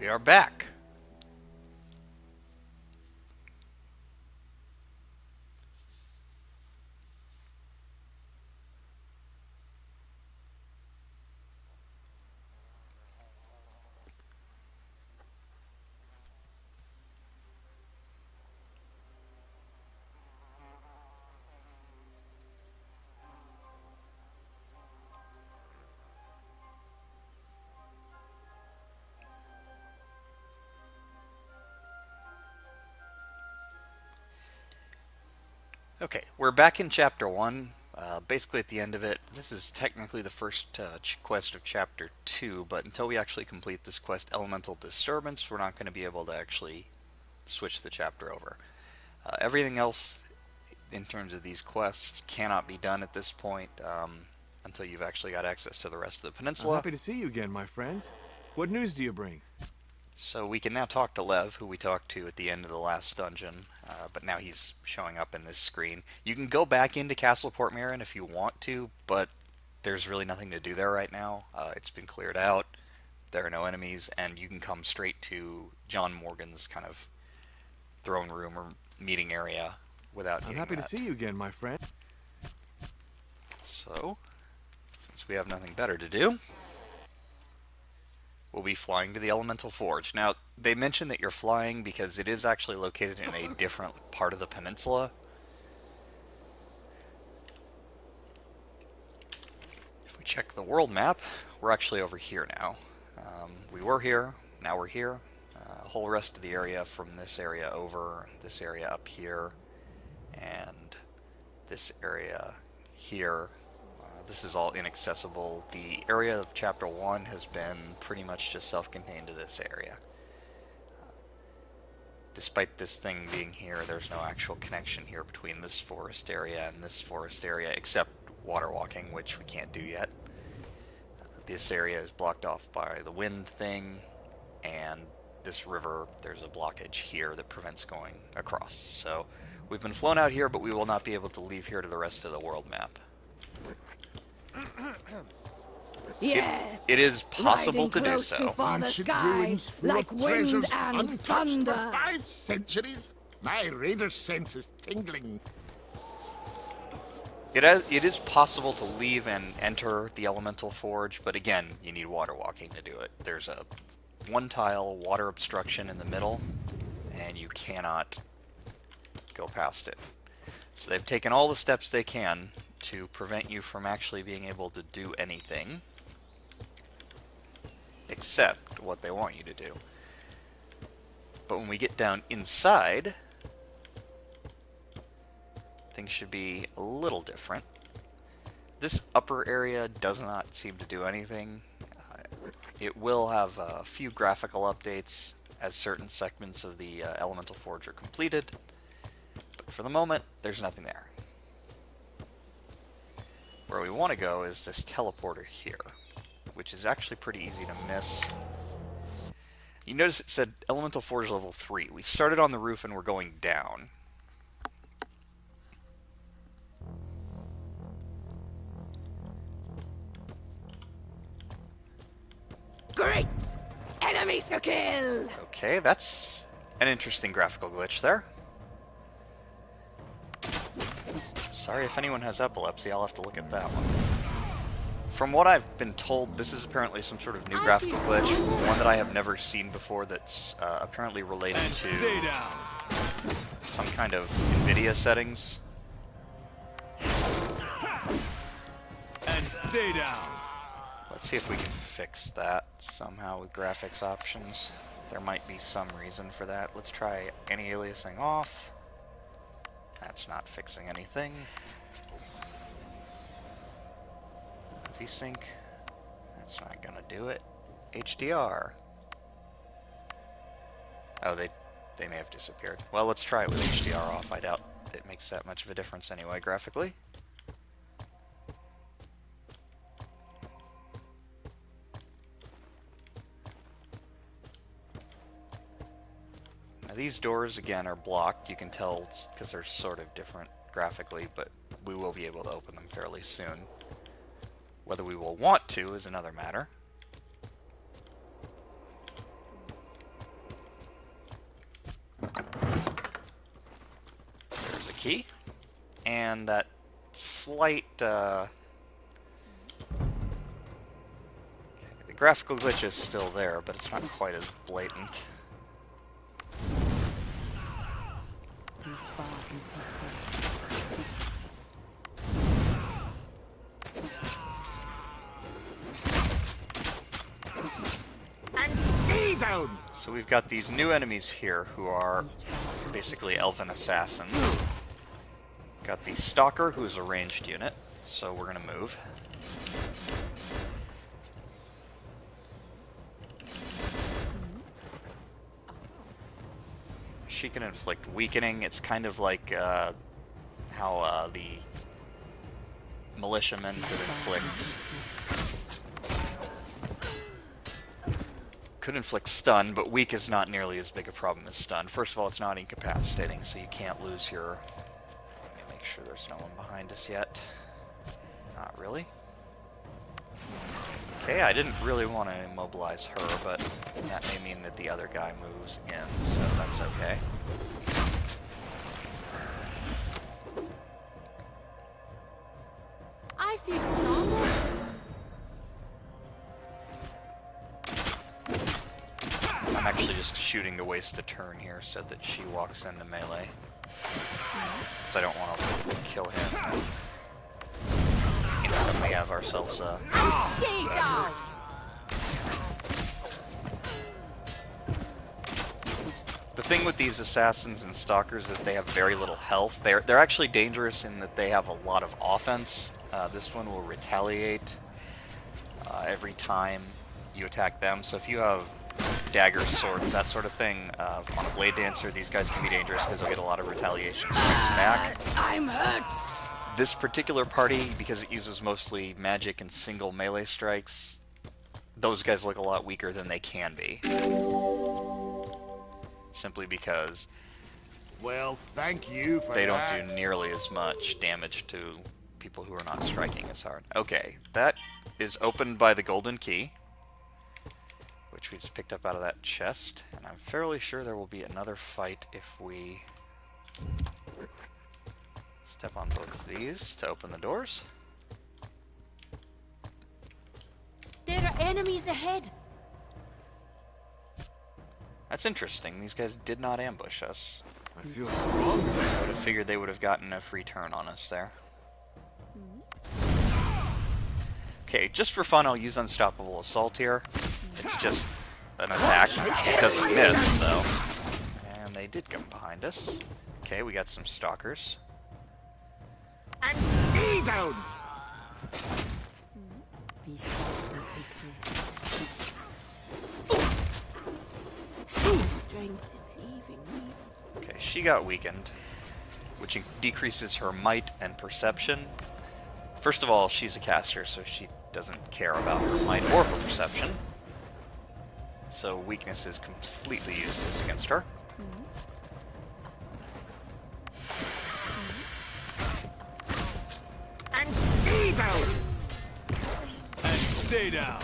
We are back. Okay, we're back in Chapter 1, basically at the end of it. This is technically the first quest of Chapter 2, but until we actually complete this quest, Elemental Disturbance, we're not going to be able to actually switch the chapter over. Everything else, in terms of these quests, cannot be done at this point until you've actually got access to the rest of the I'm peninsula. happy to see you again, my friends. What news do you bring? So we can now talk to Lev, who we talked to at the end of the last dungeon, but now he's showing up in this screen. You can go back into Castle Port Mirren if you want to, but there's really nothing to do there right now. It's been cleared out, there are no enemies, and you can come straight to John Morgan's kind of throne room or meeting area without needing I'm happy that. to see you again, my friend. So, since we have nothing better to do, we'll be flying to the Elemental Forge. Now, they mention that you're flying because it is actually located in a different part of the peninsula. If we check the world map, we're actually over here now. We were here, now we're here. Whole rest of the area from this area over, this area up here, and this area here. This is all inaccessible. The area of Chapter 1 has been pretty much just self-contained to this area. Despite this thing being here, there's no actual connection here between this forest area and this forest area, except water walking, which we can't do yet. This area is blocked off by the wind thing, and this river, there's a blockage here that prevents going across. So we've been flown out here, but we will not be able to leave here to the rest of the world map. Yes. It is possible to do close so. To Father Ancient Sky, ruins full like of wind treasures and untouched thunder. for 5 centuries. My raider sense is tingling. It is possible to leave and enter the Elemental Forge, but again, you need water walking to do it. There's a one-tile water obstruction in the middle, and you cannot go past it. So they've taken all the steps they can to prevent you from actually being able to do anything except what they want you to do. But when we get down inside, things should be a little different. This upper area does not seem to do anything. It will have a few graphical updates as certain segments of the Elemental Forge are completed, but for the moment, there's nothing there. Where we want to go is this teleporter here, which is actually pretty easy to miss. You notice it said Elemental Forge level 3. We started on the roof and we're going down. Great! Enemies to kill! Okay, that's an interesting graphical glitch there. Sorry if anyone has epilepsy, I'll have to look at that one. From what I've been told, this is apparently some sort of new graphical glitch, one that I have never seen before that's apparently related to some kind of NVIDIA settings. And stay down. Let's see if we can fix that somehow with graphics options. There might be some reason for that. Let's try anti-aliasing off. That's not fixing anything. VSync. That's not gonna do it. HDR. Oh, they may have disappeared. Well, let's try it with HDR off. I doubt it makes that much of a difference anyway, graphically. Now these doors, again, are blocked. You can tell because they're sort of different graphically, but we will be able to open them fairly soon. Whether we will want to is another matter. key. And that slight, the graphical glitch is still there, but it's not quite as blatant. And stay down! So we've got these new enemies here who are basically elven assassins. Got the Stalker, who's a ranged unit, so we're gonna move. She can inflict weakening. It's kind of like how the militiamen could inflict stun, but weak is not nearly as big a problem as stun. First of all, it's not incapacitating, so you can't lose your... Let me make sure there's no one behind us yet. Not really. Okay, I didn't really want to immobilize her, but that may mean that the other guy moves in, so that's okay. I feel stronger. I'm actually just shooting to waste a turn here so that she walks into melee. Because I don't want to kill him and instantly have ourselves a... Stay down. The thing with these assassins and stalkers is they have very little health. They're actually dangerous in that they have a lot of offense. This one will retaliate every time you attack them. So if you have daggers, swords, that sort of thing, on a blade dancer, these guys can be dangerous because they'll get a lot of retaliation strikes back. I'm hurt. This particular party, because it uses mostly magic and single melee strikes, those guys look a lot weaker than they can be. Simply because Well, thank you for they don't that. do nearly as much damage to people who are not striking as hard. Okay, that is opened by the golden key, which we just picked up out of that chest, and I'm fairly sure there will be another fight if we step on both of these to open the doors. There are enemies ahead. That's interesting. These guys did not ambush us. I feel stronger. I would have figured they would have gotten a free turn on us there. Okay, just for fun, I'll use Unstoppable Assault here. It's just an attack. It doesn't miss, though. And they did come behind us. Okay, we got some stalkers. And stay down! Strength is leaving me. Okay, she got weakened, which decreases her might and perception. First of all, she's a caster, so she doesn't care about her might or her perception. So weakness is completely useless against her. And stay down! And stay down.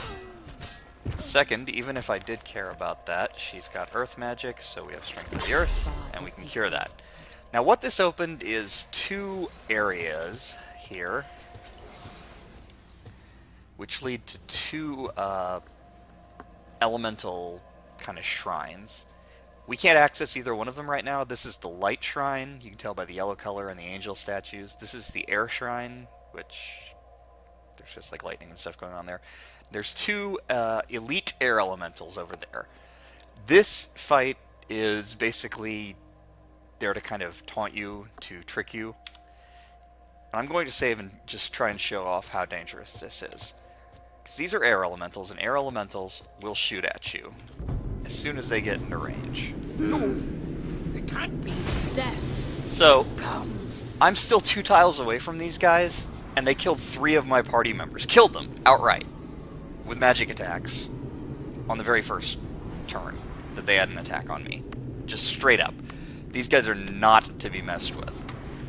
Second, even if I did care about that, she's got earth magic, so we have strength of the earth, and we can cure that. Now what this opened is two areas here, which lead to two elemental kind of shrines. We can't access either one of them right now. This is the light shrine, you can tell by the yellow color and the angel statues. This is the air shrine, which there's just like lightning and stuff going on there. There's two elite air elementals over there. This fight is basically there to kind of taunt you, to trick you. And I'm going to save and just try and show off how dangerous this is. Because these are air elementals, and air elementals will shoot at you as soon as they get into range. No, it can't be. Death. So, I'm still 2 tiles away from these guys, and they killed 3 of my party members. Killed them outright with magic attacks on the very first turn that they had an attack on me. Just straight up. These guys are not to be messed with.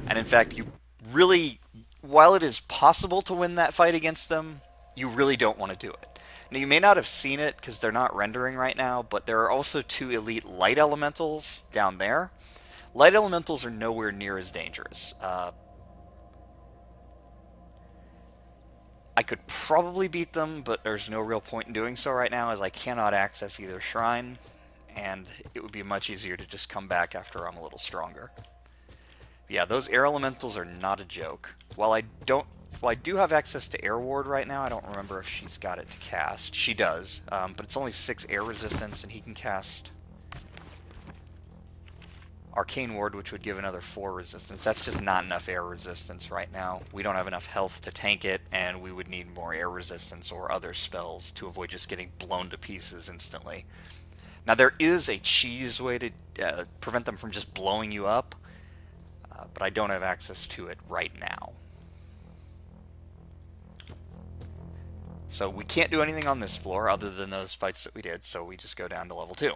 And in fact, you really, while it is possible to win that fight against them, you really don't want to do it. Now, you may not have seen it because they're not rendering right now, but there are also 2 elite light elementals down there. Light elementals are nowhere near as dangerous. I could probably beat them, but there's no real point in doing so right now, as I cannot access either shrine, and it would be much easier to just come back after I'm a little stronger. Yeah, those air elementals are not a joke. While I do have access to Air Ward right now, I don't remember if she's got it to cast. She does, but it's only 6 air resistance, and he can cast Arcane Ward, which would give another 4 resistance. That's just not enough air resistance right now. We don't have enough health to tank it, and we would need more air resistance or other spells to avoid just getting blown to pieces instantly. Now, there is a cheese way to prevent them from just blowing you up, but I don't have access to it right now. So we can't do anything on this floor other than those fights that we did, so we just go down to level 2.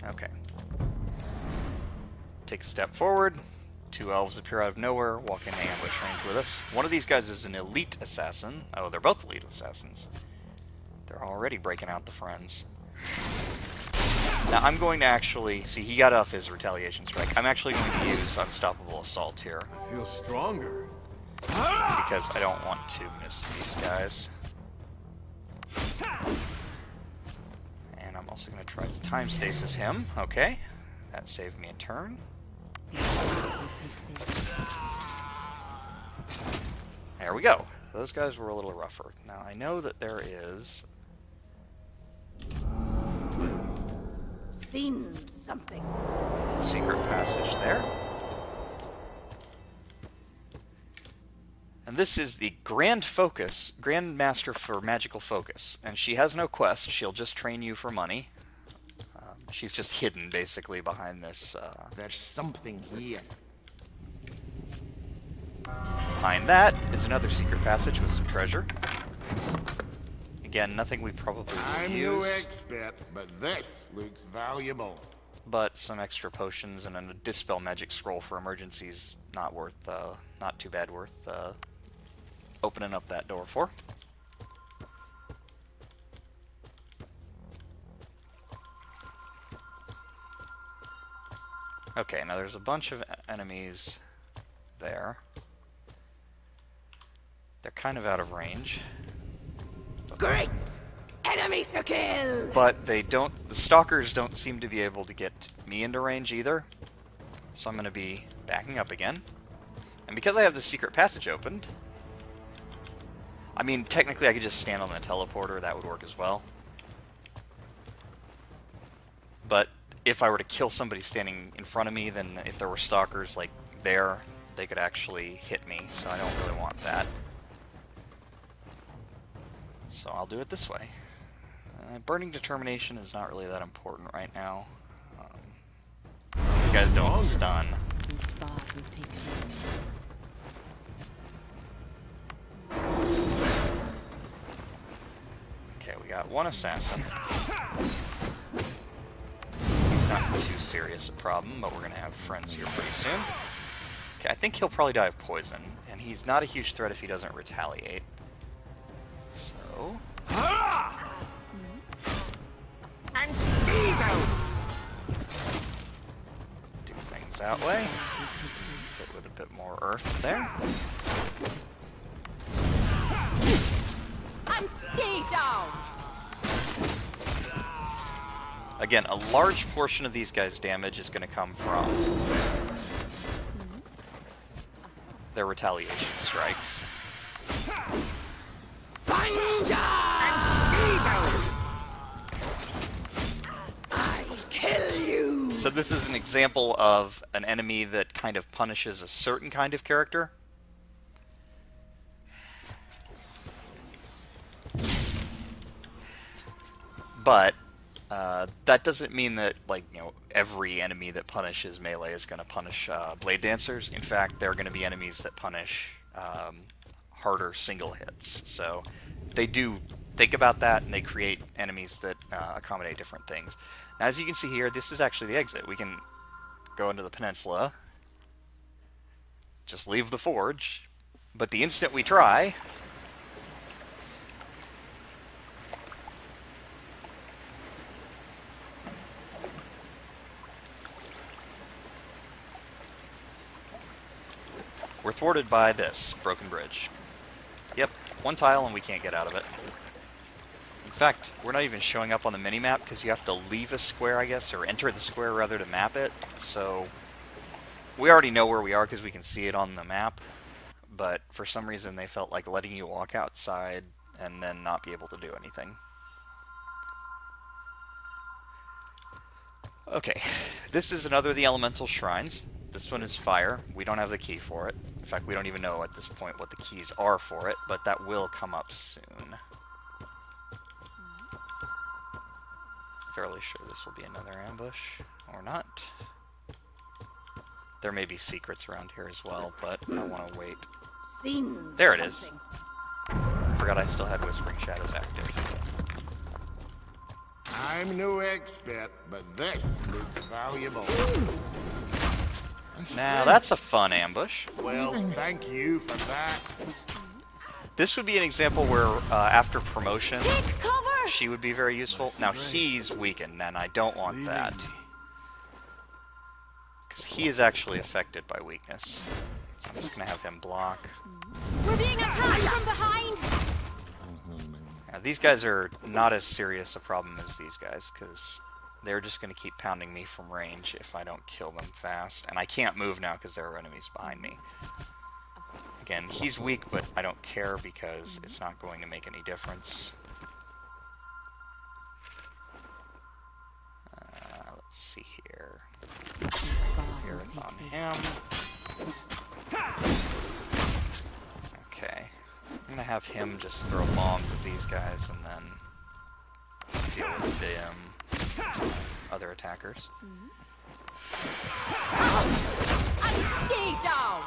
Okay. Take a step forward. 2 elves appear out of nowhere, walk into ambush range with us. One of these guys is an elite assassin. Oh, they're both elite assassins. They're already breaking out the friends. Now, I'm going to actually... See, he got off his retaliation strike. I'm actually going to use Unstoppable Assault here, I feel stronger. because I don't want to miss these guys. And I'm also going to try to time stasis him. Okay. That saved me a turn. There we go. Those guys were a little rougher. Now, I know that there is... Seen something. secret passage there. And this is the Grand Master for Magical Focus. And she has no quest, she'll just train you for money. She's just hidden, basically, behind this... There's something here. Behind that is another secret passage with some treasure. Again, nothing we probably will I'm use. no expert, but this looks valuable. But some extra potions and a Dispel Magic Scroll for emergencies, not too bad worth opening up that door for. Okay, now there's a bunch of enemies there. They're kind of out of range. Great! Enemies to kill! But the stalkers don't seem to be able to get me into range either. So I'm going to be backing up again. And because I have the secret passage opened, I mean, technically I could just stand on the teleporter, that would work as well. But if I were to kill somebody standing in front of me, then if there were stalkers like there, they could actually hit me, so I don't really want that. So I'll do it this way. Burning Determination is not really that important right now. These guys don't stun. Okay, we got one assassin. He's not too serious a problem, but we're going to have friends here pretty soon. Okay, I think he'll probably die of poison, and he's not a huge threat if he doesn't retaliate. So... And sneeze out! do things that way. Hit with a bit more earth there. And stay down! Again, a large portion of these guys' damage is going to come from their retaliation strikes. So this is an example of an enemy that kind of punishes a certain kind of character. But that doesn't mean that, like, you know, every enemy that punishes melee is going to punish blade dancers. In fact, there are going to be enemies that punish harder single hits. So they do think about that, and they create enemies that accommodate different things. Now, as you can see here, this is actually the exit. We can go into the peninsula, just leave the forge, but the instant we try, We're thwarted by this broken bridge. Yep, one tile and we can't get out of it. In fact, we're not even showing up on the minimap because you have to leave a square, I guess, or enter the square rather to map it. So we already know where we are because we can see it on the map. But for some reason they felt like letting you walk outside and then not be able to do anything. Okay, this is another of the elemental shrines. This one is fire. We don't have the key for it. In fact, we don't even know at this point what the keys are for it, but that will come up soon. Fairly sure this will be another ambush, or not. There may be secrets around here as well, but I want to wait. There it is. I forgot I still had Whispering Shadows active. I'm no expert, but this looks valuable. Now that's a fun ambush. Well, thank you for that. This would be an example where after promotion, Take cover! she would be very useful. Now he's weakened, and I don't want Leaving that. me. Because he is actually affected by weakness. So I'm just going to have him block. We're being attacked from behind! Now, these guys are not as serious a problem as these guys, because they're just going to keep pounding me from range if I don't kill them fast. And I can't move now because there are enemies behind me. Again, he's weak, but I don't care because it's not going to make any difference. Let's see here. Here on him. Okay. I'm gonna have him just throw bombs at these guys and then deal with them other attackers. And stay down!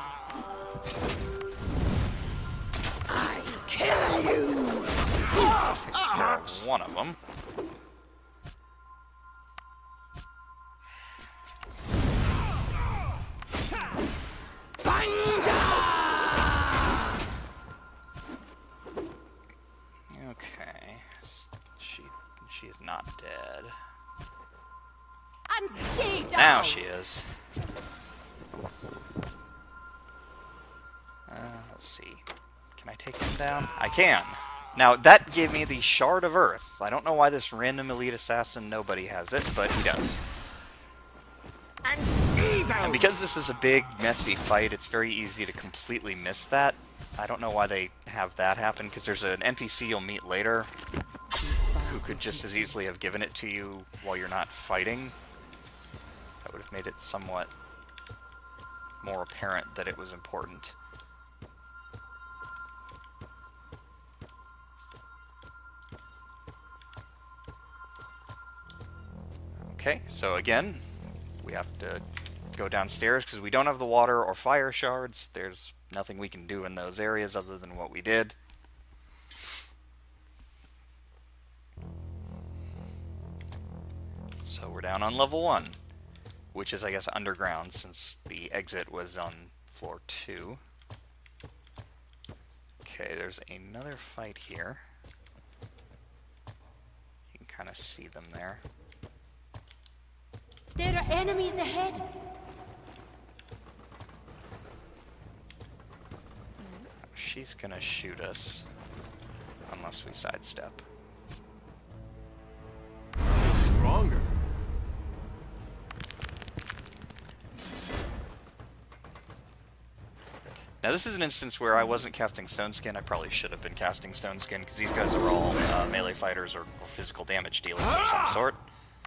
I kill you! Takes care of one of them. Okay. She is not dead. And stay down! Now she is. Let's see. Can I take him down? I can! Now, that gave me the Shard of Earth. I don't know why this random elite assassin nobody has it, but he does. And stay down. And because this is a big, messy fight, it's very easy to completely miss that. I don't know why they have that happen, because there's an NPC you'll meet later who could just as easily have given it to you while you're not fighting. That would have made it somewhat more apparent that it was important. Okay, so again, we have to go downstairs because we don't have the water or fire shards. There's nothing we can do in those areas other than what we did. So we're down on level 1, which is, I guess, underground since the exit was on floor 2. Okay, there's another fight here. You can kind of see them there. There are enemies ahead! She's gonna shoot us unless we sidestep. Stronger. Now this is an instance where I wasn't casting Stone Skin. I probably should have been casting Stone Skin because these guys are all melee fighters or physical damage dealers of some sort.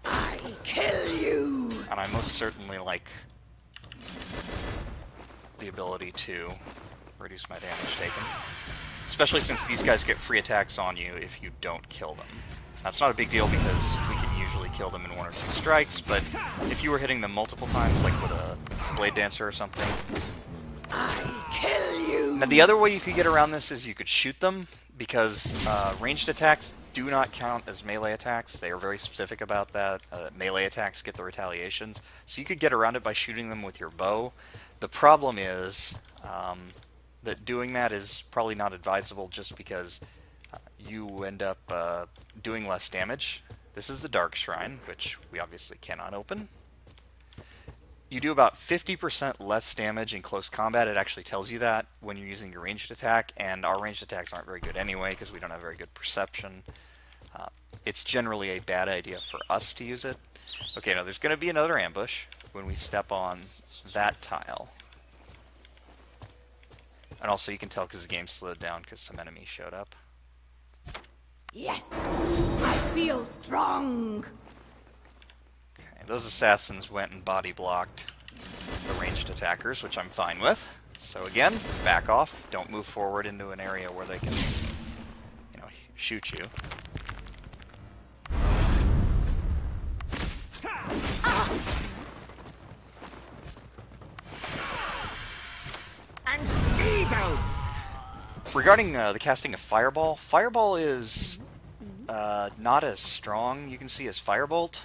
I kill you! And I most certainly like the ability to reduce my damage taken. Especially since these guys get free attacks on you if you don't kill them. That's not a big deal because we can usually kill them in 1 or 2 strikes, but if you were hitting them multiple times, like with a Blade Dancer or something... I kill you! Now the other way you could get around this is you could shoot them, because ranged attacks do not count as melee attacks. They are very specific about that. Melee attacks get the retaliations. So you could get around it by shooting them with your bow. The problem is that doing that is probably not advisable just because you end up doing less damage. This is the Dark Shrine, which we obviously cannot open. you do about 50% less damage in close combat. It actually tells you that when you're using your ranged attack, and our ranged attacks aren't very good anyway because we don't have very good perception. It's generally a bad idea for us to use it. Okay, now there's going to be another ambush when we step on that tile. And also you can tell because the game slowed down because some enemies showed up. Yes, I feel strong. Okay, those assassins went and body blocked the ranged attackers, which I'm fine with. So again, back off. Don't move forward into an area where they can, shoot you. And stay down. Regarding the casting of Fireball, Fireball is not as strong, you can see, as Firebolt,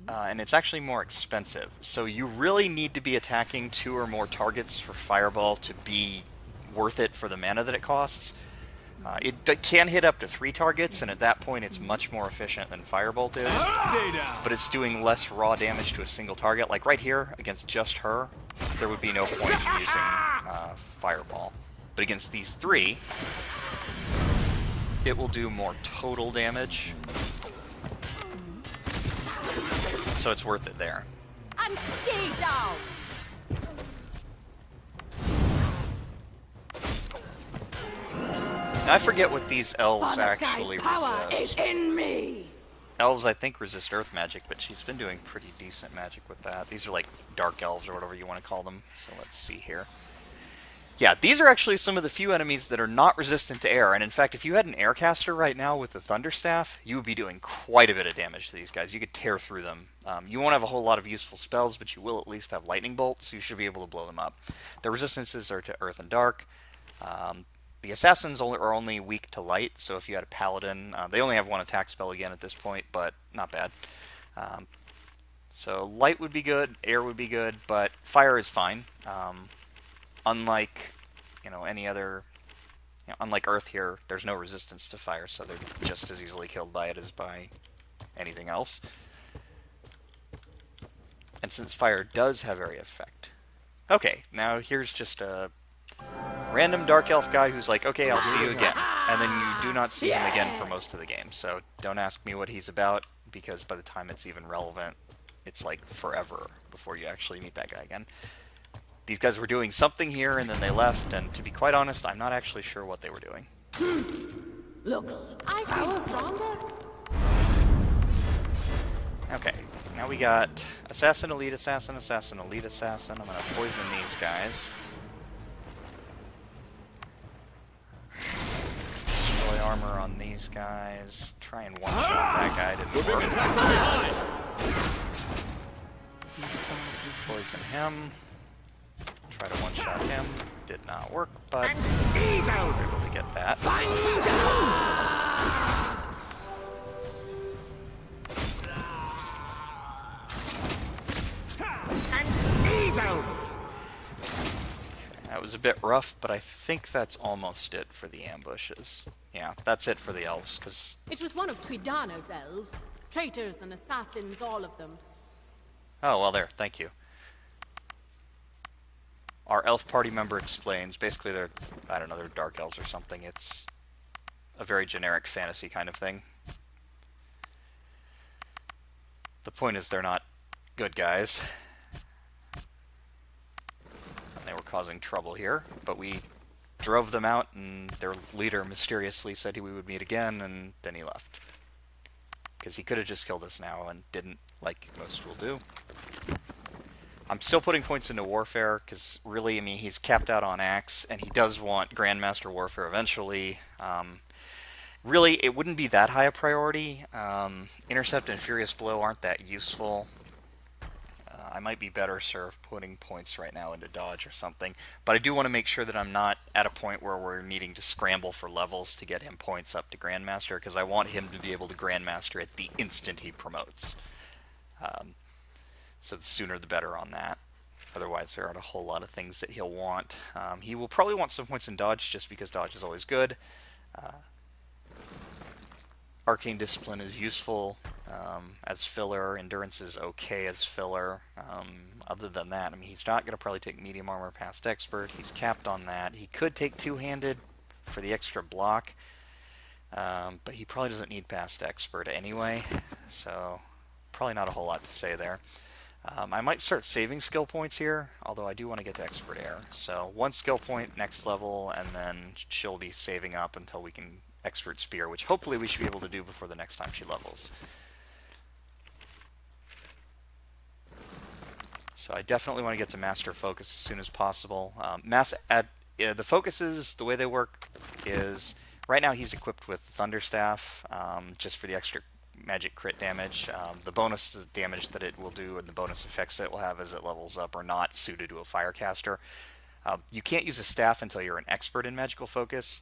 and it's actually more expensive. So you really need to be attacking 2 or more targets for Fireball to be worth it for the mana that it costs. It can hit up to 3 targets, and at that point it's much more efficient than Firebolt is, but it's doing less raw damage to a single target. Like right here, against just her, there would be no point in using Fireball. But against these 3, it will do more total damage, so it's worth it there. And stay down. Now, I forget what these elves Father actually Sky's power is resist. in me. Elves, I think, resist earth magic, but she's been doing pretty decent magic with that. These are like dark elves or whatever you want to call them. So let's see here. Yeah, these are actually some of the few enemies that are not resistant to air. And in fact, if you had an aircaster right now with the Thunderstaff, you would be doing quite a bit of damage to these guys. You could tear through them. You won't have a whole lot of useful spells, but you will at least have lightning bolts, so you should be able to blow them up. The resistances are to earth and dark. The assassins are only weak to light, so if you had a paladin, they only have 1 attack spell again at this point, but not bad. So light would be good, air would be good, but fire is fine. Unlike, any other, unlike Earth here, there's no resistance to fire, so they're just as easily killed by it as by anything else. And since fire does have area effect. Okay, now here's just a random Dark Elf guy who's like, okay, I'll see you again. And then you do not see him again for most of the game. So don't ask me what he's about, because by the time it's even relevant, it's like forever before you actually meet that guy again. These guys were doing something here, and then they left, and to be quite honest, I'm not actually sure what they were doing. Look, I feel stronger. Okay, now we got Assassin, Elite Assassin, Assassin, Elite Assassin. I'm going to poison these guys. Destroy armor on these guys. Try and one-shot that guy. Didn't work. Poison him. Try to one-shot him. Did not work, but we were able to get that. That was a bit rough, but I think that's almost it for the ambushes. Yeah, that's it for the elves, because... It was one of Twidana's elves. Traitors and assassins, all of them. Oh, well, there. Thank you. Our elf party member explains. Basically, they're, I don't know, they're dark elves or something. It's a very generic fantasy kind of thing. The point is they're not good guys. And they were causing trouble here, but we drove them out, and their leader mysteriously said we would meet again, and then he left. Because he could have just killed us now and didn't, like most will do. I'm still putting points into Warfare, because really, I mean, he's capped out on Axe, and he does want Grandmaster Warfare eventually. Really, it wouldn't be that high a priority. Intercept and Furious Blow aren't that useful. I might be better served putting points right now into Dodge or something, but I do want to make sure that I'm not at a point where we're needing to scramble for levels to get him points up to Grandmaster, because I want him to be able to Grandmaster at the instant he promotes. So the sooner the better on that. Otherwise, there aren't a whole lot of things that he'll want. He will probably want some points in Dodge, just because Dodge is always good. Arcane Discipline is useful. as filler. Endurance is okay as filler. Other than that, I mean, he's not going to probably take medium armor past expert. He's capped on that. He could take two-handed for the extra block, but he probably doesn't need past expert anyway, so probably not a whole lot to say there. I might start saving skill points here, although I do want to get to expert air. So one skill point next level, and then she'll be saving up until we can expert spear, which hopefully we should be able to do before the next time she levels. So I definitely want to get to master focus as soon as possible. The focuses, the way they work is, right now he's equipped with Thunderstaff, just for the extra magic crit damage. The bonus damage that it will do and the bonus effects that it will have as it levels up are not suited to a firecaster. You can't use a staff until you're an expert in magical focus.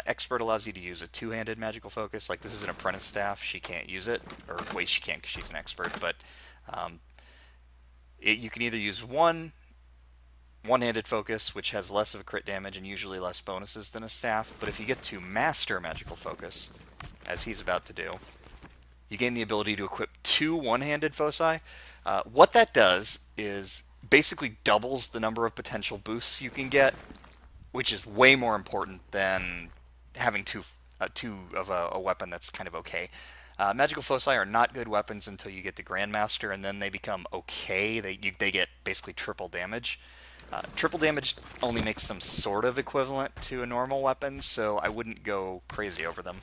Expert allows you to use a two-handed magical focus. Like, this is an apprentice staff, she can't use it, or wait, she can because she's an expert, but you can either use one-handed focus, which has less of a crit damage and usually less bonuses than a staff, but if you get to master magical focus, as he's about to do, you gain the ability to equip two one-handed foci. What that does is basically doubles the number of potential boosts you can get, which is way more important than having two of a weapon that's kind of okay. Magical foci are not good weapons until you get to Grandmaster, and then they become okay. They get basically triple damage. Triple damage only makes them sort of equivalent to a normal weapon, so I wouldn't go crazy over them.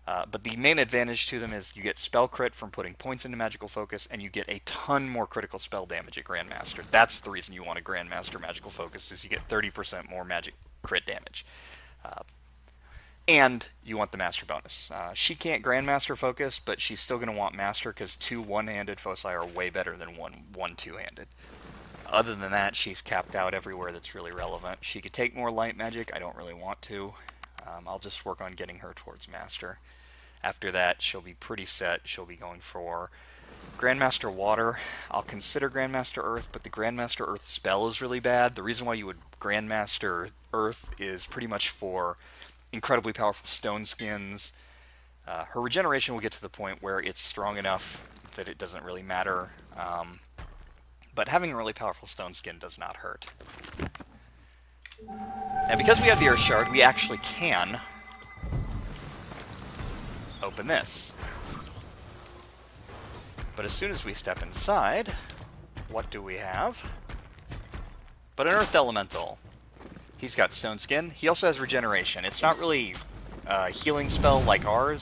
But the main advantage to them is you get spell crit from putting points into magical focus, and you get a ton more critical spell damage at Grandmaster. That's the reason you want a Grandmaster magical focus, is you get 30% more magic crit damage. And you want the master bonus. She can't Grandmaster focus, but she's still going to want master because two one-handed foci are way better than one two-handed. Other than that, she's capped out everywhere that's really relevant. She could take more light magic. I don't really want to. I'll just work on getting her towards master. After that, she'll be pretty set. She'll be going for Grandmaster Water. I'll consider Grandmaster Earth, but the Grandmaster Earth spell is really bad. The reason why you would Grandmaster Earth is pretty much for incredibly powerful stone skins. Her regeneration will get to the point where it's strong enough that it doesn't really matter. But having a really powerful stone skin does not hurt. Now, because we have the Earth Shard, we actually can open this. But as soon as we step inside, what do we have? But an Earth Elemental. He's got stone skin. He also has regeneration. It's not really a healing spell like our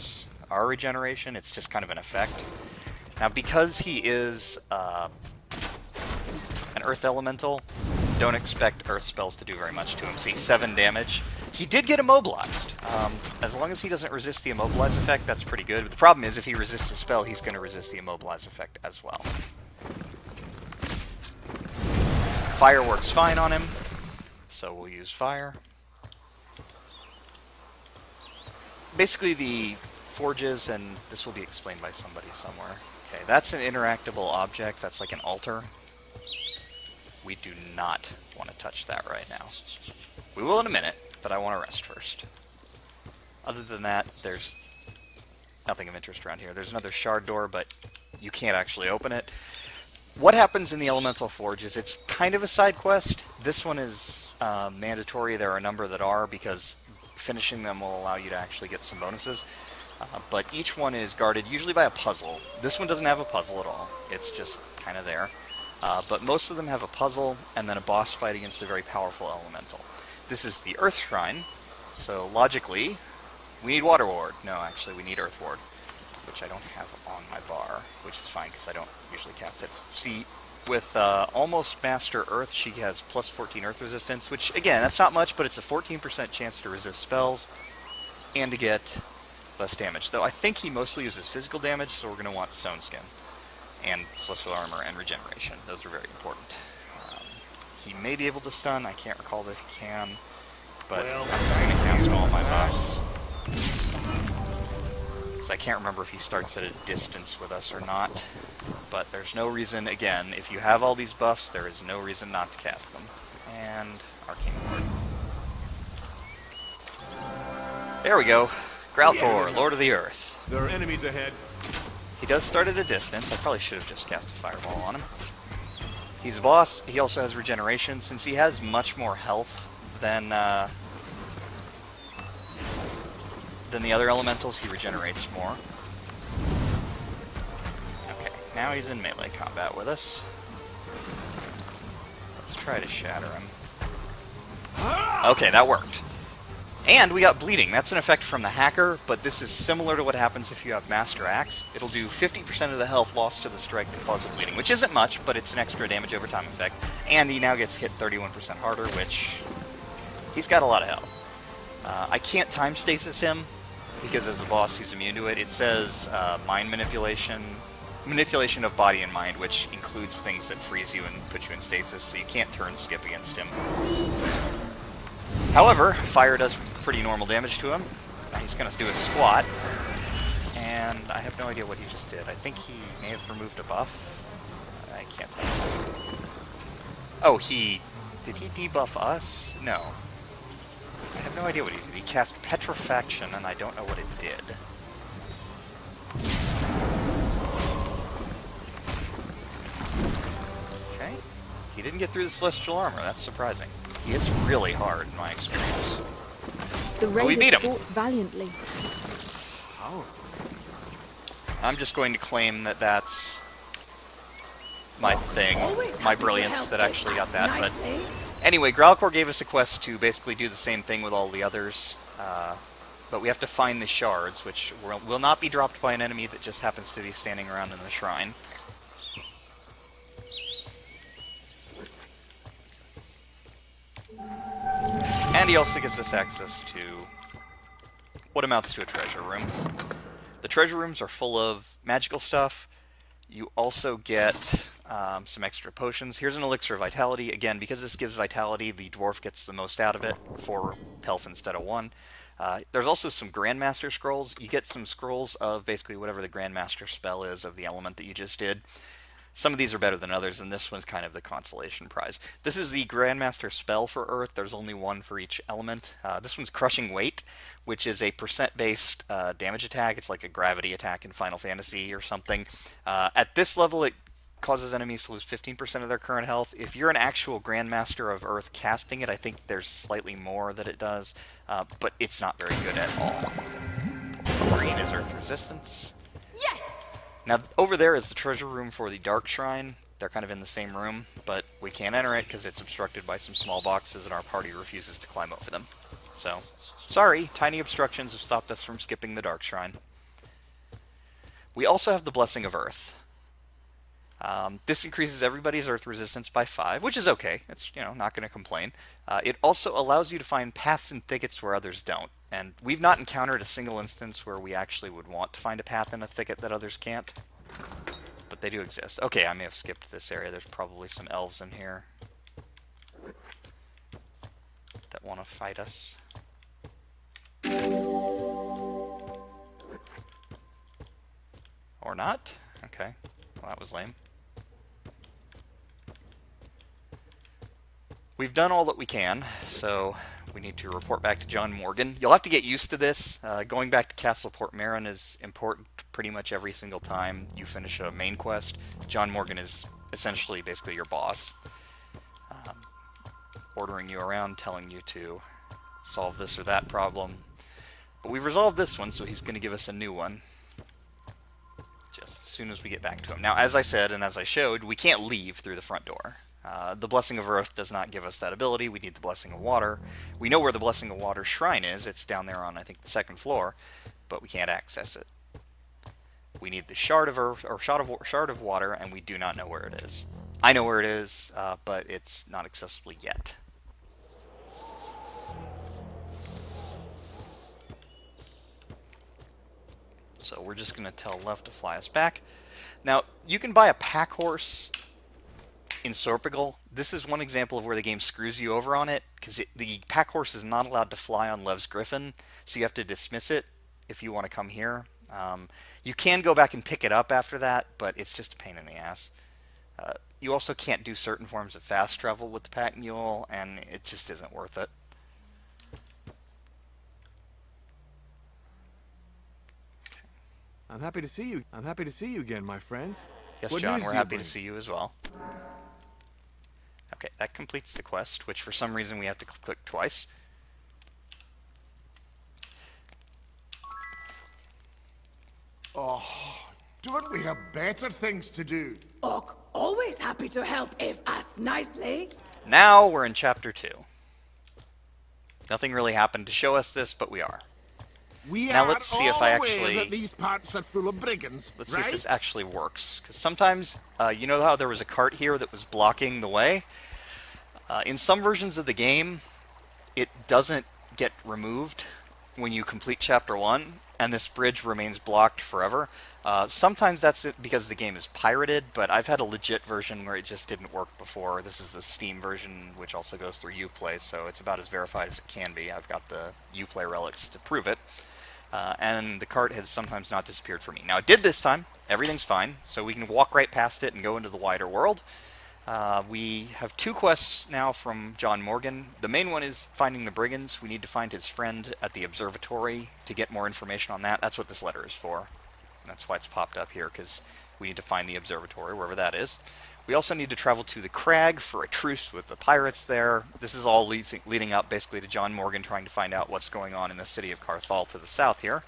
regeneration. It's just kind of an effect. Now, because he is an Earth Elemental, don't expect Earth spells to do very much to him. See, 7 damage. He did get immobilized. As long as he doesn't resist the immobilize effect, that's pretty good. But the problem is, if he resists the spell, he's going to resist the immobilize effect as well. Fire works fine on him, so we'll use fire. Basically, the forges, and this will be explained by somebody somewhere. Okay, that's an interactable object. That's like an altar. We do not want to touch that right now. We will in a minute, but I want to rest first. Other than that, there's nothing of interest around here. There's another shard door, but you can't actually open it. What happens in the Elemental Forge is it's kind of a side quest. This one is mandatory. There are a number that are, because finishing them will allow you to actually get some bonuses. But each one is guarded usually by a puzzle. This one doesn't have a puzzle at all. It's just kind of there. But most of them have a puzzle and then a boss fight against a very powerful elemental. This is the Earth Shrine, so logically, we need Water Ward. No, actually, we need Earth Ward, which I don't have on my bar, which is fine because I don't usually cast it. See, with almost Master Earth, she has plus 14 Earth resistance, which, again, that's not much, but it's a 14% chance to resist spells and to get less damage. Though I think he mostly uses physical damage, so we're going to want Stone Skin and Celestial Armor and Regeneration. Those are very important. He may be able to stun. I can't recall if he can, but I'm just going to cast all my buffs. So I can't remember if he starts at a distance with us or not, but there's no reason, again, if you have all these buffs, there is no reason not to cast them. And Arcane Ward. There we go. Growlcore, Lord of the Earth. There are enemies ahead. He does start at a distance. I probably should have just cast a fireball on him. He's a boss. He also has regeneration. Since he has much more health than the other elementals, he regenerates more. Okay, now he's in melee combat with us. Let's try to shatter him. Okay, that worked. And we got bleeding. That's an effect from the hacker, but this is similar to what happens if you have Master Axe. It'll do 50% of the health lost to the strike that causes bleeding, which isn't much, but it's an extra damage over time effect. And he now gets hit 31% harder, which he's got a lot of health. I can't time stasis him, because as a boss he's immune to it. It says mind manipulation of body and mind, which includes things that freeze you and put you in stasis, so you can't turn skip against him. However, fire does pretty normal damage to him. Now he's going to do a squat, and I have no idea what he just did. I think he may have removed a buff. I can't tell. Oh, did he debuff us? No. I have no idea what he did. He cast Petrifaction, and I don't know what it did. Okay. He didn't get through the Celestial Armor. That's surprising. He hits really hard, in my experience. The we raiders beat him. fought valiantly. How? I'm just going to claim that that's my thing, my brilliance that actually got that. But anyway, Growlcore gave us a quest to basically do the same thing with all the others, but we have to find the shards, which will not be dropped by an enemy that just happens to be standing around in the shrine. And he also gives us access to what amounts to a treasure room. The treasure rooms are full of magical stuff. You also get some extra potions. Here's an Elixir of Vitality. Again, because this gives Vitality, the Dwarf gets the most out of it, 4 health instead of 1. There's also some Grandmaster Scrolls. You get some scrolls of basically whatever the Grandmaster spell is of the element that you just did. Some of these are better than others, and this one's kind of the consolation prize. This is the Grandmaster spell for Earth. There's only one for each element. This one's Crushing Weight, which is a percent-based damage attack. It's like a gravity attack in Final Fantasy or something. At this level, it causes enemies to lose 15% of their current health. If you're an actual Grandmaster of Earth casting it, I think there's slightly more that it does, but it's not very good at all. Green is Earth Resistance. Yes! Now, over there is the treasure room for the Dark Shrine. They're kind of in the same room, but we can't enter it because it's obstructed by some small boxes and our party refuses to climb over them. So, sorry, tiny obstructions have stopped us from skipping the Dark Shrine. We also have the Blessing of Earth. This increases everybody's Earth resistance by 5, which is okay. It's, not going to complain. It also allows you to find paths and thickets where others don't. And we've not encountered a single instance where we actually would want to find a path in a thicket that others can't. But they do exist. Okay, I may have skipped this area. There's probably some elves in here that want to fight us. Or not? Okay. Well, that was lame. We've done all that we can, so we need to report back to John Morgan. You'll have to get used to this. Going back to Castle Port Marin is important pretty much every single time you finish a main quest. John Morgan is essentially basically your boss, ordering you around, telling you to solve this or that problem. But we've resolved this one, so he's going to give us a new one just as soon as we get back to him. Now, as I said and as I showed, we can't leave through the front door. The Blessing of Earth does not give us that ability. We need the Blessing of Water. We know where the Blessing of Water shrine is. It's down there on, I think, the 2nd floor, but we can't access it. We need the Shard of Earth, or Shard of Water, and we do not know where it is. I know where it is, but it's not accessible yet. So we're just going to tell Left to fly us back. Now, you can buy a pack horse in Sorpigal. This is one example of where the game screws you over on it, because the pack horse is not allowed to fly on Lev's Griffin, so you have to dismiss it if you want to come here. You can go back and pick it up after that, but it's just a pain in the ass. You also can't do certain forms of fast travel with the pack mule, and it just isn't worth it. I'm happy to see you. I'm happy to see you again, my friends. Yes, What John, news we're do you happy to bring? see you as well. Okay, that completes the quest, which for some reason we have to click twice. Oh, don't we have better things to do? Och, always happy to help if asked nicely. Now we're in Chapter 2. Nothing really happened to show us this, but we are. We Now are let's see if all I aware actually- that these parts are full of brigands, Let's right? see if this actually works. Because sometimes, you know how there was a cart here that was blocking the way? In some versions of the game, it doesn't get removed when you complete Chapter 1, and this bridge remains blocked forever. Sometimes that's it because the game is pirated, but I've had a legit version where it just didn't work before. This is the Steam version, which also goes through Uplay, so it's about as verified as it can be. I've got the Uplay relics to prove it. And the cart has sometimes not disappeared for me. Now, it did this time. Everything's fine, so we can walk right past it and go into the wider world. We have 2 quests now from John Morgan. The main one is finding the brigands. We need to find his friend at the observatory to get more information on that. That's what this letter is for. And that's why it's popped up here, because we need to find the observatory, wherever that is. We also need to travel to the crag for a truce with the pirates there. This is all leading up basically to John Morgan trying to find out what's going on in the city of Carthal to the south here.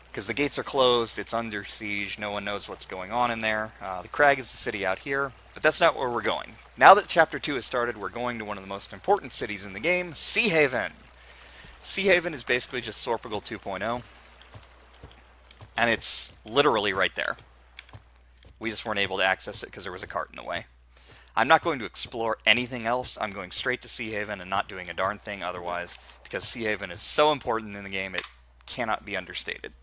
Because the gates are closed, it's under siege, no one knows what's going on in there. The crag is the city out here, but that's not where we're going. Now that Chapter 2 has started, we're going to one of the most important cities in the game, Seahaven. Seahaven is basically just Sorpagal 2.0, and it's literally right there. We just weren't able to access it because there was a cart in the way. I'm not going to explore anything else. I'm going straight to Seahaven and not doing a darn thing otherwise, because Seahaven is so important in the game, it cannot be understated.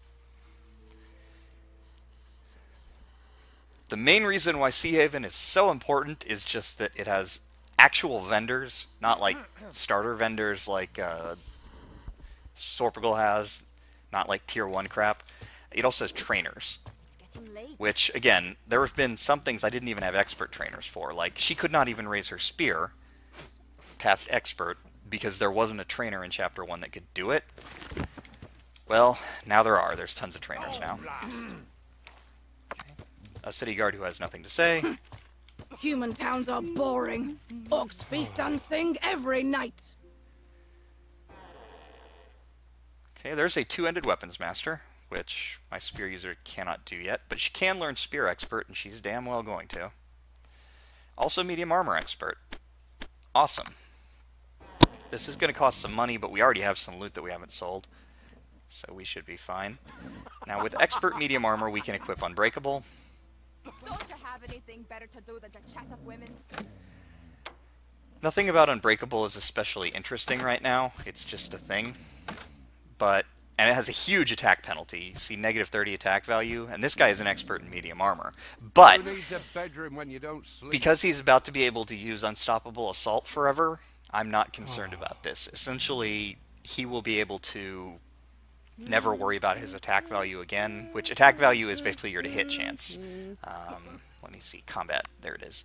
The main reason why Seahaven is so important is just that it has actual vendors, not like starter vendors like Sorpagal has, not like Tier 1 crap. It also has trainers. Which, again, there have been some things I didn't even have expert trainers for. Like, she could not even raise her spear past expert because there wasn't a trainer in Chapter 1 that could do it. Well, now there are. There's tons of trainers now. Okay. A city guard who has nothing to say. Human towns are boring. Orcs feast and sing every night. Okay, there's a 2-ended weapons master, which my spear user cannot do yet, but she can learn spear expert, and she's damn well going to. Also medium armor expert. Awesome. This is going to cost some money, but we already have some loot that we haven't sold, so we should be fine. Now with expert medium armor, we can equip unbreakable. Don't you have anything better to do than to chat up women? Nothing about unbreakable is especially interesting right now. It's just a thing. And it has a huge attack penalty. You see -30 attack value, and this guy is an expert in medium armor. But Who needs a bedroom when you don't sleep? because he's about to be able to use unstoppable assault forever, I'm not concerned about this. Essentially, he will be able to never worry about his attack value again, which attack value is basically your to-hit chance. Let me see, combat, there it is.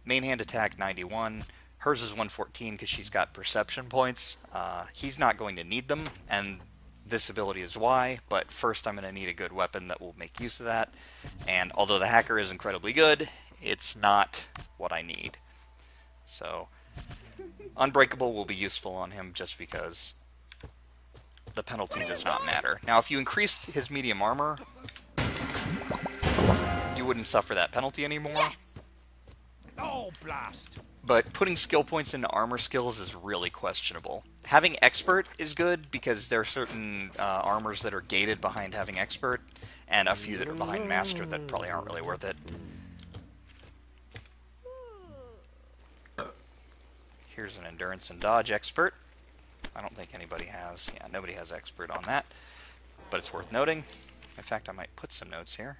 Main hand attack, 91. Hers is 114 because she's got perception points. He's not going to need them, and this ability is why, but first I'm going to need a good weapon that will make use of that. And although the hacker is incredibly good, it's not what I need. So, Unbreakable will be useful on him just because the penalty does not matter. Now, if you increased his medium armor, you wouldn't suffer that penalty anymore. Yes! Oh, blast! But putting skill points into armor skills is really questionable. Having expert is good because there are certain armors that are gated behind having expert, and a few that are behind master that probably aren't really worth it. Here's an endurance and dodge expert. I don't think anybody has, yeah, nobody has expert on that, but it's worth noting. In fact, I might put some notes here.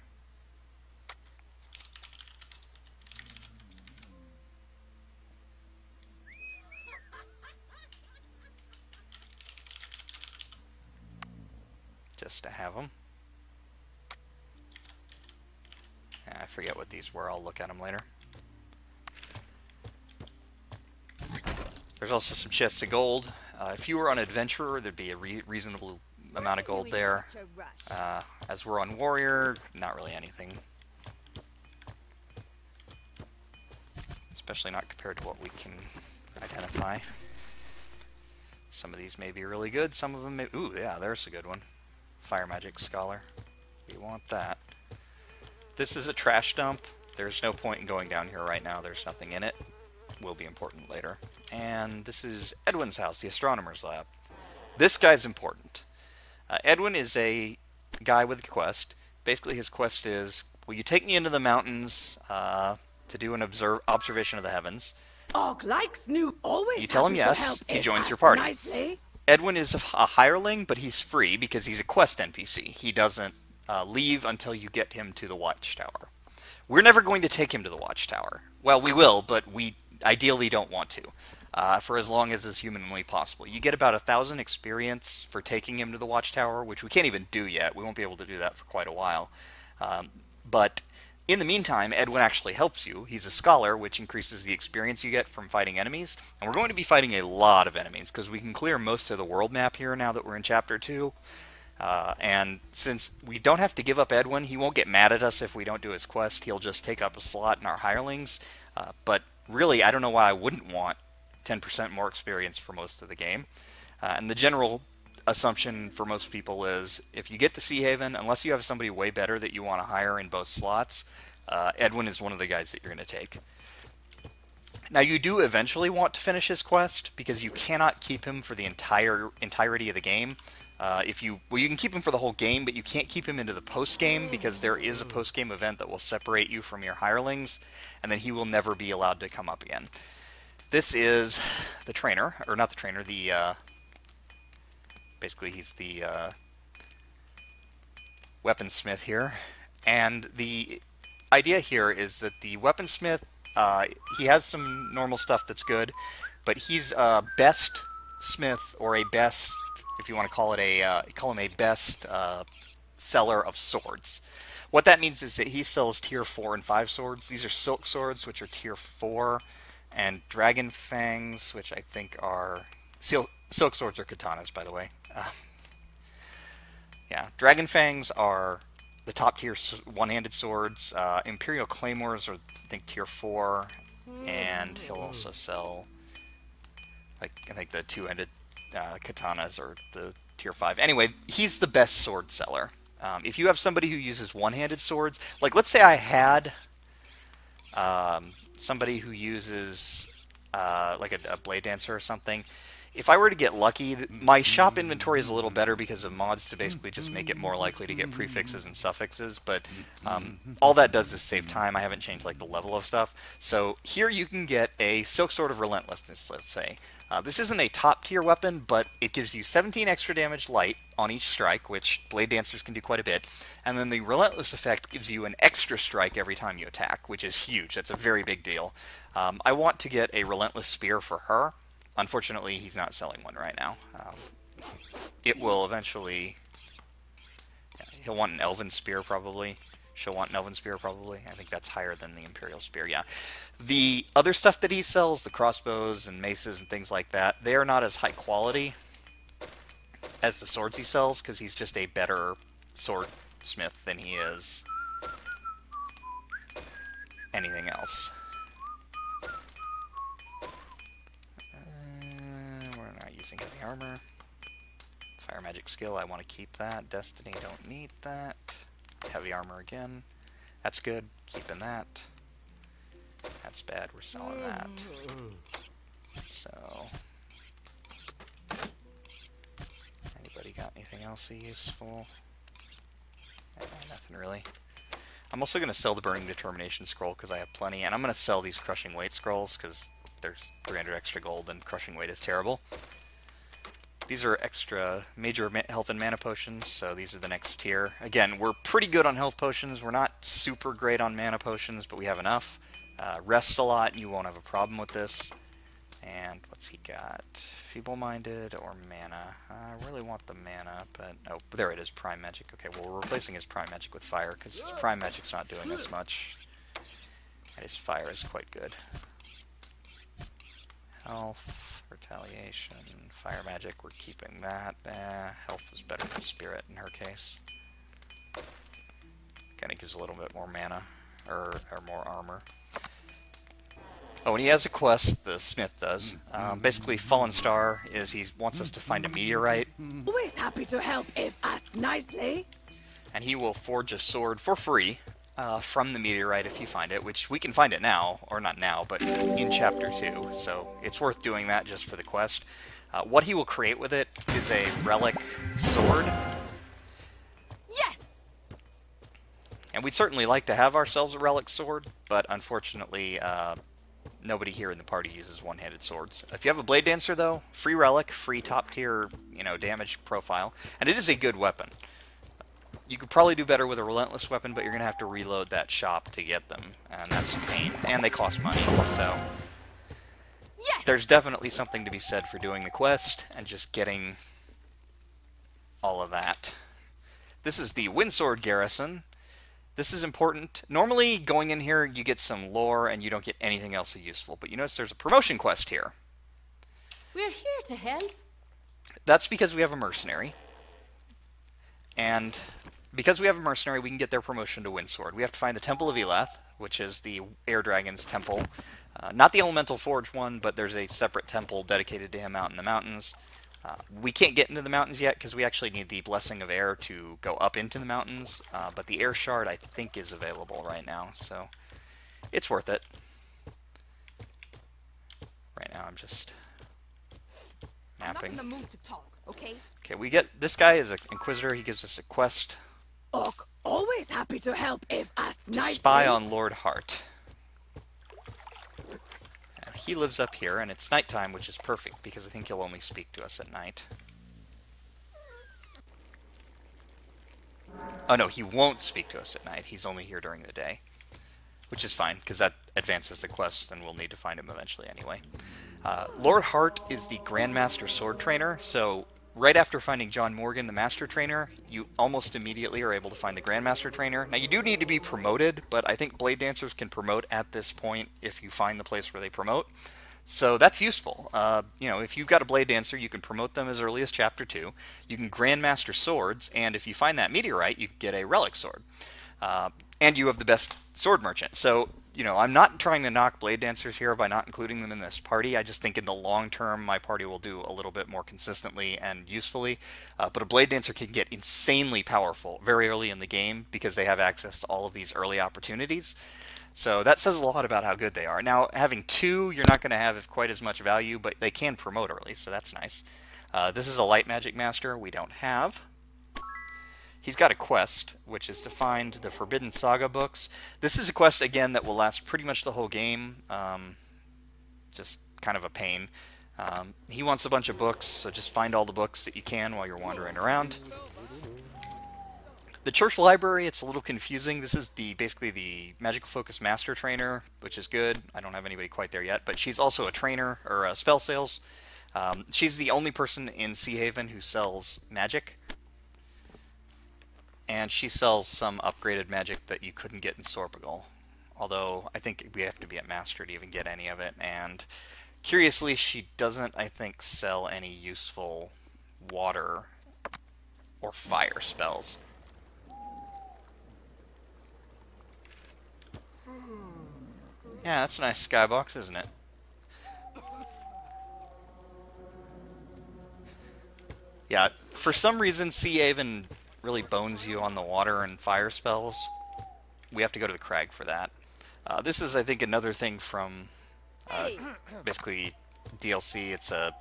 Just to have them. I forget what these were, I'll look at them later. There's also some chests of gold. If you were an adventurer, there'd be a reasonable amount of gold there. As we're on warrior, not really anything. Especially not compared to what we can identify. Some of these may be really good, some of them may... Ooh, yeah, there's a good one. Fire Magic Scholar. We want that. This is a trash dump. There's no point in going down here right now. There's nothing in it. Will be important later. And this is Edwin's house, the astronomer's lab. This guy's important. Edwin is a guy with a quest. Basically, his quest is, will you take me into the mountains to do an observation of the heavens? Orc likes new always. You tell him happy to yes, help he if joins your asked party. nicely. Edwin is a hireling, but he's free because he's a quest NPC. He doesn't leave until you get him to the Watchtower. We're never going to take him to the Watchtower. Well, we will, but we ideally don't want to, for as long as is humanly possible. You get about 1,000 experience for taking him to the Watchtower, which we can't even do yet. We won't be able to do that for quite a while. But in the meantime, Edwin actually helps you. He's a scholar, which increases the experience you get from fighting enemies. And we're going to be fighting a lot of enemies, because we can clear most of the world map here now that we're in Chapter 2. And since we don't have to give up Edwin, he won't get mad at us if we don't do his quest. He'll just take up a slot in our hirelings. But really, I don't know why I wouldn't want 10% more experience for most of the game. And the general assumption for most people is if you get to Seahaven, unless you have somebody way better that you want to hire in both slots, Edwin is one of the guys that you're going to take. Now, you do eventually want to finish his quest, because you cannot keep him for the entirety of the game. You can keep him for the whole game, but you can't keep him into the post-game, because there is a post-game event that will separate you from your hirelings, and then he will never be allowed to come up again. This is the trainer, or not the trainer, basically he's the weaponsmith here, and the idea here is that the weaponsmith, he has some normal stuff that's good, but he's a best smith, or a best, if you want to call it call him a best seller of swords. What that means is that he sells tier 4 and 5 swords. These are silk swords, which are tier 4, and dragon fangs, which I think are... Silk swords are katanas, by the way. Yeah, dragon fangs are the top tier one-handed swords. Imperial claymores are, I think, tier 4, and he'll also sell, like, I think the two-handed katanas are the tier 5. Anyway, he's the best sword seller. If you have somebody who uses one-handed swords, like let's say I had somebody who uses like a blade dancer or something. If I were to get lucky, my shop inventory is a little better because of mods to basically just make it more likely to get prefixes and suffixes, but all that does is save time. I haven't changed like the level of stuff. So here you can get a Silk Sword of Relentlessness, let's say. This isn't a top tier weapon, but it gives you 17 extra damage light on each strike, which blade dancers can do quite a bit. And then the Relentless effect gives you an extra strike every time you attack, which is huge. That's a very big deal. I want to get a Relentless Spear for her. Unfortunately, he's not selling one right now. It will eventually... Yeah, he'll want an Elven Spear, probably. She'll want an Elven Spear, probably. I think that's higher than the Imperial Spear, yeah. The other stuff that he sells, the crossbows and maces and things like that, they are not as high quality as the swords he sells, because he's just a better swordsmith than he is anything else. We're not using heavy armor. Fire magic skill, I want to keep that. Destiny, don't need that. Heavy armor again. That's good. Keeping that. That's bad. We're selling that. So, anybody got anything else useful? Nothing really. I'm also going to sell the Burning Determination scroll because I have plenty, and I'm going to sell these Crushing Weight scrolls because there's 300 extra gold and Crushing Weight is terrible. These are extra major health and mana potions, so these are the next tier. Again, we're pretty good on health potions. We're not super great on mana potions, but we have enough. Rest a lot, and you won't have a problem with this. And what's he got? Feeble-minded or mana? I really want the mana, but... Oh, there it is, Prime Magic. Okay, well, we're replacing his Prime Magic with Fire, because his Prime Magic's not doing as much. And his Fire is quite good. Health, retaliation, fire magic, we're keeping that. Health is better than spirit in her case. Kinda gives a little bit more mana, or more armor. Oh, and he has a quest, the smith does. Basically, Fallen Star is he wants us to find a meteorite. Always happy to help if asked nicely. And he will forge a sword for free from the meteorite if you find it, which we can find it now, or not now, but in Chapter 2, so it's worth doing that just for the quest. What he will create with it is a relic sword. Yes! And we'd certainly like to have ourselves a relic sword, but unfortunately, nobody here in the party uses one-handed swords. If you have a Blade Dancer, though, free relic, free top-tier, damage profile, and it is a good weapon. You could probably do better with a relentless weapon, but you're going to have to reload that shop to get them, and that's a pain. And they cost money, so Yes! there's definitely something to be said for doing the quest and just getting all of that. This is the Windsword Garrison. This is important. Normally, going in here, you get some lore and you don't get anything else useful, but you notice there's a promotion quest here. We're here to help. That's because we have a mercenary. And because we have a mercenary, we can get their promotion to Windsword. We have to find the Temple of Elath, which is the Air Dragon's temple. Not the Elemental Forge one, but there's a separate temple dedicated to him out in the mountains. We can't get into the mountains yet because we actually need the Blessing of Air to go up into the mountains, but the Air Shard I think is available right now, so it's worth it. Right now I'm just I'm not mapping. in the mood to talk, okay? Okay, we get this guy is an Inquisitor. He gives us a quest Orc, always happy to help if asked to nicely. spy on Lord Hart. Now, he lives up here, and it's nighttime, which is perfect because I think he'll only speak to us at night. Oh no, he won't speak to us at night. He's only here during the day, which is fine because that advances the quest, and we'll need to find him eventually anyway. Lord Hart is the Grandmaster Sword Trainer, so right after finding John Morgan, the Master Trainer, you almost immediately are able to find the Grandmaster Trainer. Now, you do need to be promoted, but I think Blade Dancers can promote at this point if you find the place where they promote. So that's useful. If you've got a Blade Dancer, you can promote them as early as Chapter 2. You can Grandmaster Swords, and if you find that meteorite, you can get a Relic Sword. And you have the best Sword Merchant. So, I'm not trying to knock Blade Dancers here by not including them in this party. I just think in the long term, my party will do a little bit more consistently and usefully. But a Blade Dancer can get insanely powerful very early in the game because they have access to all of these early opportunities. So that says a lot about how good they are. Now, having two, you're not going to have quite as much value, but they can promote early, so that's nice. This is a Light Magic Master we don't have. He's got a quest, which is to find the Forbidden Saga books. This is a quest, again, that will last pretty much the whole game. Just kind of a pain. He wants a bunch of books, so just find all the books that you can while you're wandering around. The Church Library, it's a little confusing. This is basically the Magical Focus Master Trainer, which is good. I don't have anybody quite there yet, but she's also a trainer, or spell sales. She's the only person in Seahaven who sells magic. And she sells some upgraded magic that you couldn't get in Sorpigal. Although, I think we have to be at Master to even get any of it. And, curiously, she doesn't, I think, sell any useful water or fire spells. Yeah, that's a nice skybox, isn't it? Yeah, for some reason, Seahaven really bones you on the water and fire spells. We have to go to the crag for that. This is, I think, another thing from basically DLC. It's a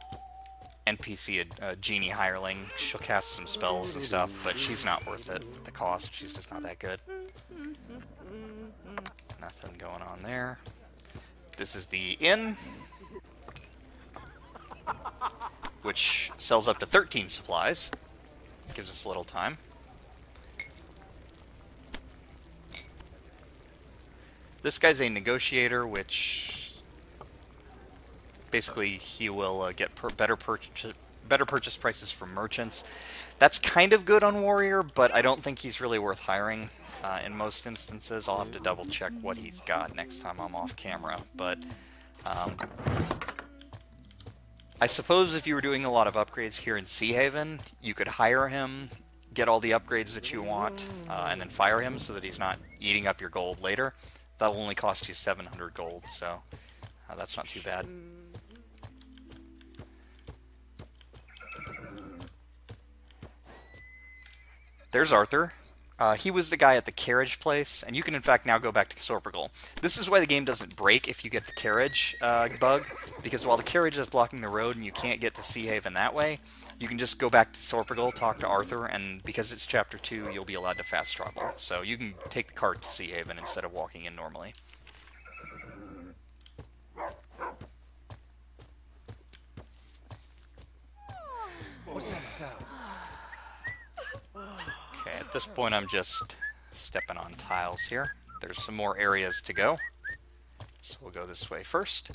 NPC, a genie hireling. She'll cast some spells and stuff, but she's not worth it. The cost, she's just not that good. Nothing going on there. This is the inn, which sells up to 13 supplies. Gives us a little time. This guy's a negotiator, which basically he will get better purchase prices from merchants. That's kind of good on Warrior, but I don't think he's really worth hiring in most instances. I'll have to double check what he's got next time I'm off camera. But I suppose if you were doing a lot of upgrades here in Seahaven, you could hire him, get all the upgrades that you want, and then fire him so that he's not eating up your gold later. That'll only cost you 700 gold, so that's not too bad. There's Arthur. He was the guy at the carriage place, and you can in fact now go back to Sorpigal. This is why the game doesn't break if you get the carriage bug, because while the carriage is blocking the road and you can't get to Seahaven that way, you can just go back to Sorpigal, talk to Arthur, and because it's Chapter 2, you'll be allowed to fast travel. So you can take the cart to Seahaven instead of walking in normally. What's that sound? Okay, at this point I'm just stepping on tiles here. There's some more areas to go. So we'll go this way first.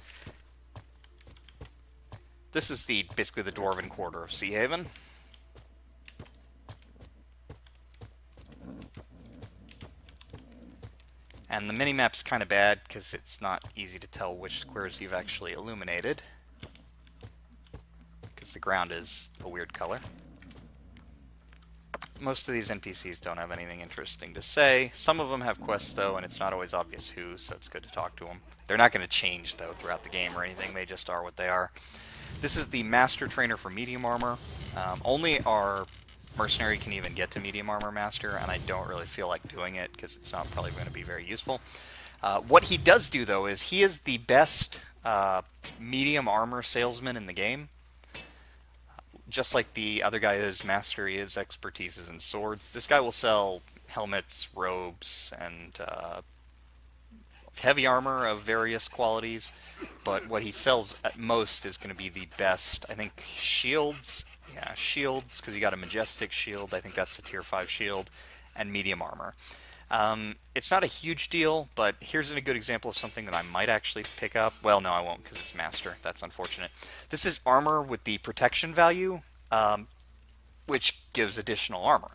This is basically the Dwarven Quarter of Seahaven. And the minimap's kind of bad because it's not easy to tell which squares you've actually illuminated, because the ground is a weird color. Most of these NPCs don't have anything interesting to say. Some of them have quests, though, and it's not always obvious who, so it's good to talk to them. They're not going to change, though, throughout the game or anything. They just are what they are. This is the Master Trainer for Medium Armor. Only our Mercenary can even get to Medium Armor Master, and I don't really feel like doing it, because it's not probably going to be very useful. What he does do, though, is he is the best Medium Armor salesman in the game. Just like the other guy, his mastery, his expertise is in swords. This guy will sell helmets, robes, and heavy armor of various qualities. But what he sells at most is going to be the best, I think, shields. Yeah, shields, because you got a majestic shield. I think that's the tier 5 shield, and medium armor. It's not a huge deal, but here's a good example of something that I might actually pick up. Well, no, I won't, because it's master. That's unfortunate. This is armor with the protection value, which gives additional armor.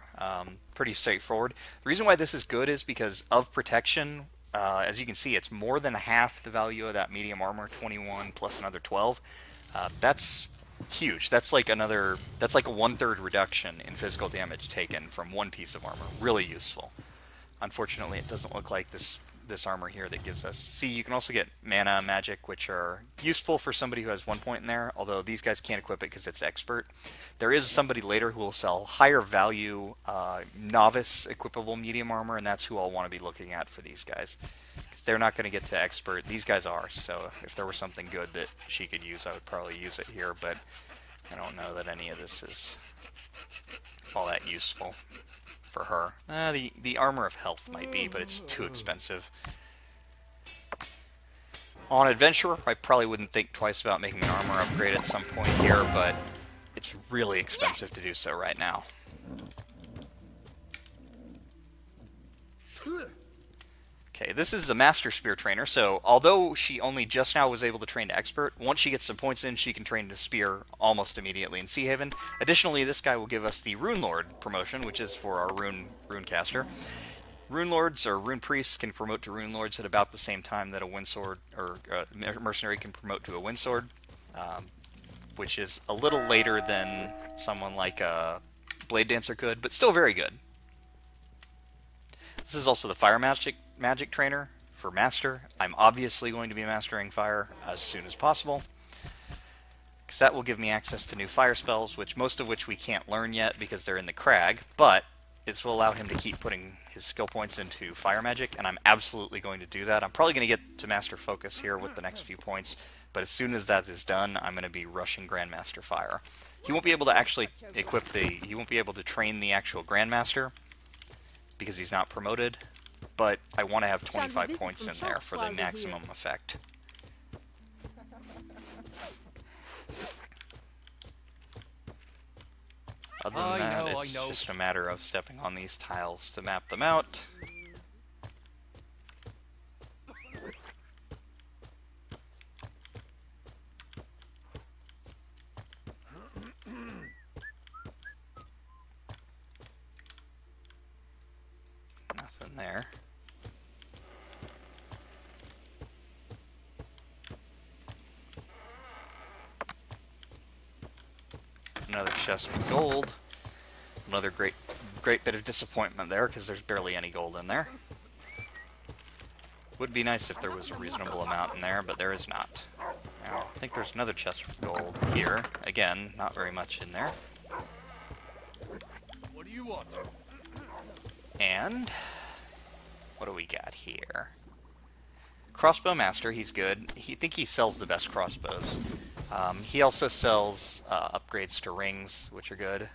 Pretty straightforward. The reason why this is good is because of protection. As you can see, it's more than half the value of that medium armor, 21 plus another 12. That's huge. That's like a 1/3 reduction in physical damage taken from one piece of armor. Really useful. Unfortunately, it doesn't look like this armor here that gives us... See, you can also get mana magic, which are useful for somebody who has 1 point in there, although these guys can't equip it because it's expert. There is somebody later who will sell higher value novice equipable medium armor, and that's who I'll want to be looking at for these guys. Because they're not going to get to expert. These guys are, so if there was something good that she could use, I would probably use it here, but I don't know that any of this is all that useful for her. The Armor of Health might be, but it's too expensive. On Adventurer, I probably wouldn't think twice about making an armor upgrade at some point here, but it's really expensive to do so right now. Okay, this is a Master Spear Trainer, so although she only just now was able to train to Expert, once she gets some points in, she can train to Spear almost immediately in Seahaven. Additionally, this guy will give us the Rune Lord promotion, which is for our Rune Caster. Rune Lords, or Rune Priests, can promote to Rune Lords at about the same time that a Windsword, or Mercenary can promote to a Windsword, which is a little later than someone like a Blade Dancer could, but still very good. This is also the Fire Magic Trainer for Master. I'm obviously going to be mastering Fire as soon as possible, because that will give me access to new Fire spells, most of which we can't learn yet because they're in the Crag, but this will allow him to keep putting his skill points into Fire Magic, and I'm absolutely going to do that. I'm probably going to get to Master Focus here with the next few points, but as soon as that is done, I'm going to be rushing Grandmaster Fire. He won't be able to actually he won't be able to train the actual Grandmaster, because he's not promoted, but I want to have 25 points in there for the maximum effect. Other than that, it's just a matter of stepping on these tiles to map them out. Nothing there. Another chest of gold. Another great bit of disappointment there, because there's barely any gold in there. Would be nice if there was a reasonable amount in there, but there is not. Now, I think there's another chest of gold here. Again, not very much in there. What do you want? And what do we got here? Crossbow Master, he's good. I think he sells the best crossbows. He also sells upgrades to rings, which are good.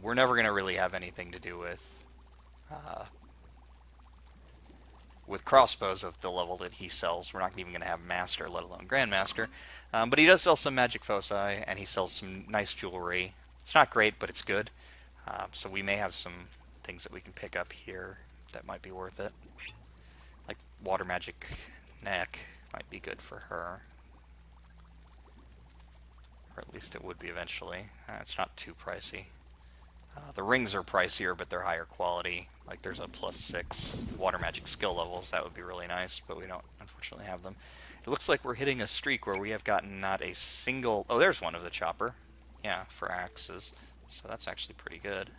We're never going to really have anything to do with crossbows of the level that he sells. We're not even going to have Master, let alone Grandmaster. But he does sell some magic foci, and he sells some nice jewelry. It's not great, but it's good. So we may have some things that we can pick up here that might be worth it. Like water magic neck might be good for her. Or at least it would be eventually. It's not too pricey. The rings are pricier, but they're higher quality. Like there's a +6 water magic skill levels. That would be really nice, but we don't unfortunately have them. It looks like we're hitting a streak where we have gotten not a single... Oh, there's one of the chopper. Yeah, for axes. So that's actually pretty good.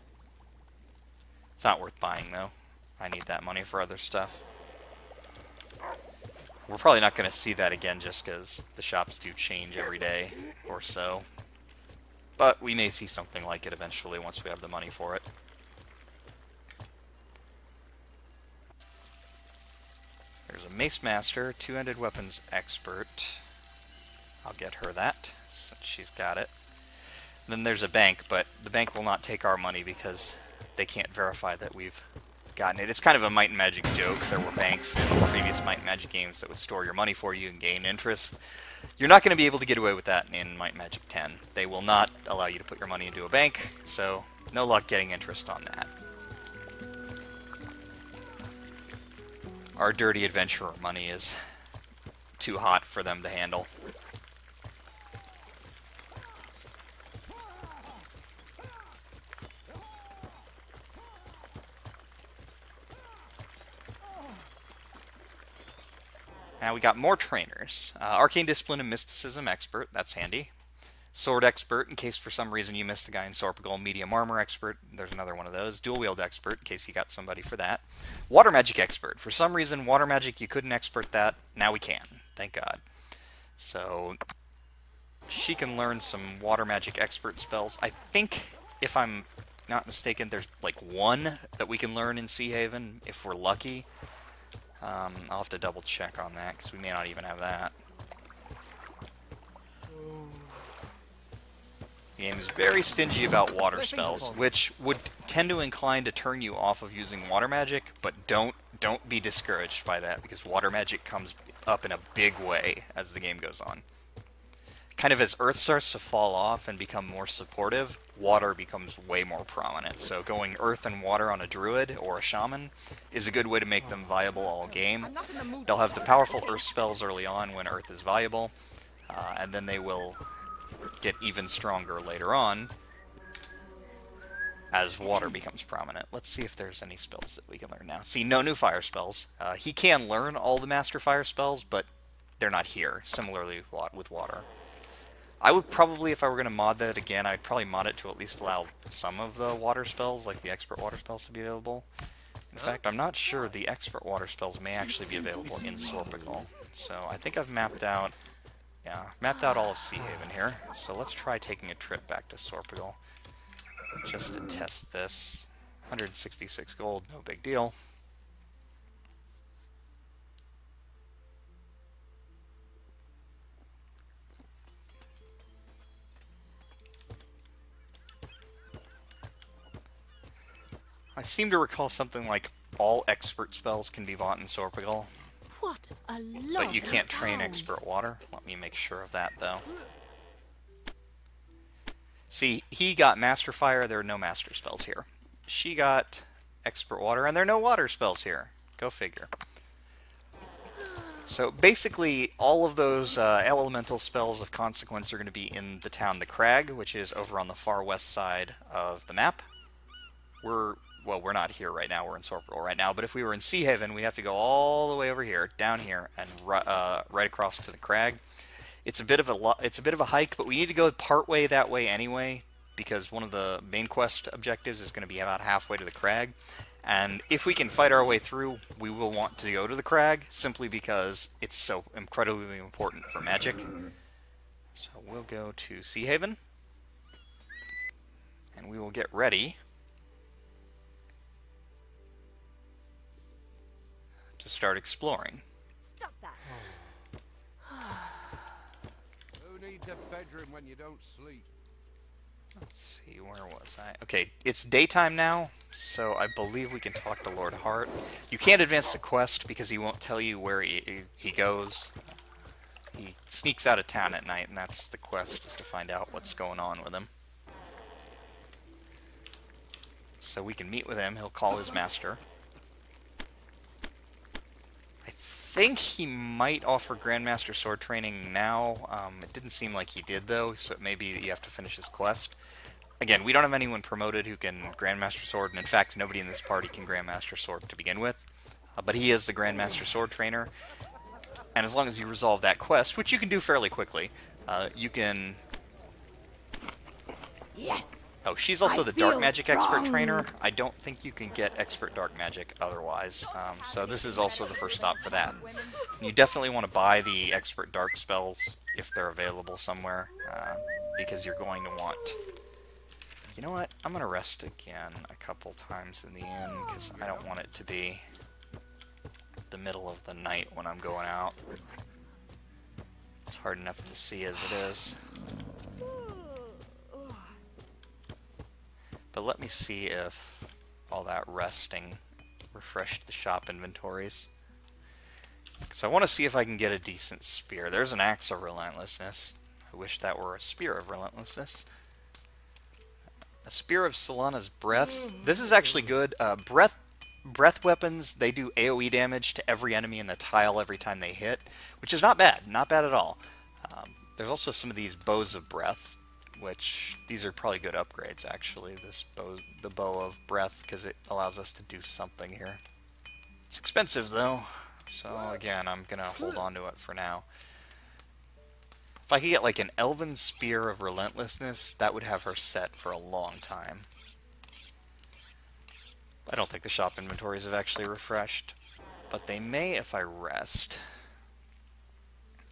It's not worth buying, though. I need that money for other stuff. We're probably not going to see that again just because the shops do change every day or so. But we may see something like it eventually once we have the money for it. There's a Mace Master, two-handed weapons expert. I'll get her that, since she's got it. Then there's a bank, but the bank will not take our money because they can't verify that we've gotten it. It's kind of a Might and Magic joke. There were banks in previous Might and Magic games that would store your money for you and gain interest. You're not going to be able to get away with that in Might and Magic 10. They will not allow you to put your money into a bank, so no luck getting interest on that. Our dirty adventurer money is too hot for them to handle. Now we got more trainers. Arcane Discipline and Mysticism Expert, that's handy. Sword Expert, in case for some reason you missed the guy in Sorpigal. Medium Armor Expert, there's another one of those. Dual Wield Expert, in case you got somebody for that. Water Magic Expert, for some reason Water Magic you couldn't expert that, now we can, thank God. So she can learn some Water Magic Expert spells. I think, if I'm not mistaken, there's like one that we can learn in Seahaven, if we're lucky. I'll have to double check on that, because we may not even have that. The game is very stingy about water spells, which would tend to incline to turn you off of using water magic, but don't be discouraged by that, because water magic comes up in a big way as the game goes on. Kind of as Earth starts to fall off and become more supportive, water becomes way more prominent. So going Earth and water on a druid or a shaman is a good way to make them viable all game. They'll have the powerful Earth spells early on when Earth is viable, and then they will get even stronger later on as water becomes prominent. Let's see if there's any spells that we can learn now. See, no new fire spells. He can learn all the master fire spells, but they're not here, similarly with water. I would probably, if I were going to mod that again, I'd probably mod it to at least allow some of the water spells, like the expert water spells, to be available. In fact, I'm not sure the expert water spells may actually be available in Sorpigal. So I think I've mapped out, mapped out all of Seahaven here. So let's try taking a trip back to Sorpigal just to test this. 166 gold, no big deal. I seem to recall something like all expert spells can be bought in Sorpigal, What a lovely but you can't train town. expert water. Let me make sure of that, though. See, he got Master Fire, there are no Master spells here. She got Expert Water, and there are no water spells here. Go figure. So basically, all of those elemental spells of consequence are going to be in the town The Crag, which is over on the far west side of the map. Well, we're not here right now, we're in Sorpigal right now, but if we were in Seahaven, we'd have to go all the way over here, down here, and right across to the crag. It's a bit of a hike, but we need to go partway that way anyway, because one of the main quest objectives is going to be about halfway to the crag. And if we can fight our way through, we will want to go to the crag, simply because it's so incredibly important for magic. So we'll go to Seahaven, and we will get ready to start exploring. Stop that. Who needs a bedroom when you don't sleep? Let's see, where was I? Okay, it's daytime now, so I believe we can talk to Lord Hart. You can't advance the quest because he won't tell you where he goes. He sneaks out of town at night, and that's the quest, is to find out what's going on with him. So we can meet with him. He'll call his master. I think he might offer Grandmaster Sword training now. It didn't seem like he did, though, so it may be that you have to finish his quest. Again, we don't have anyone promoted who can Grandmaster Sword, and in fact, nobody in this party can Grandmaster Sword to begin with. But he is the Grandmaster Sword trainer, and as long as you resolve that quest, which you can do fairly quickly, you can... Yes. Oh, she's also I the Dark feel Magic Expert strong. trainer. I don't think you can get Expert Dark Magic otherwise, so this is also the first stop for that. You definitely want to buy the Expert Dark spells if they're available somewhere, because you're going to want... You know what? I'm going to rest again a couple times in the inn, because I don't want it to be the middle of the night when I'm going out. It's hard enough to see as it is. But let me see if all that resting refreshed the shop inventories. Because I want to see if I can get a decent spear. There's an Axe of Relentlessness. I wish that were a Spear of Relentlessness. A Spear of Solana's Breath. This is actually good. Breath weapons, they do AoE damage to every enemy in the tile every time they hit, which is not bad. Not bad at all. There's also some of these Bows of Breath, which these are probably good upgrades, actually. This bow, the Bow of Breath, because it allows us to do something here. It's expensive, though, so again, I'm going to hold on to it for now. If I could get like an Elven Spear of Relentlessness, that would have her set for a long time. I don't think the shop inventories have actually refreshed, but they may if I rest.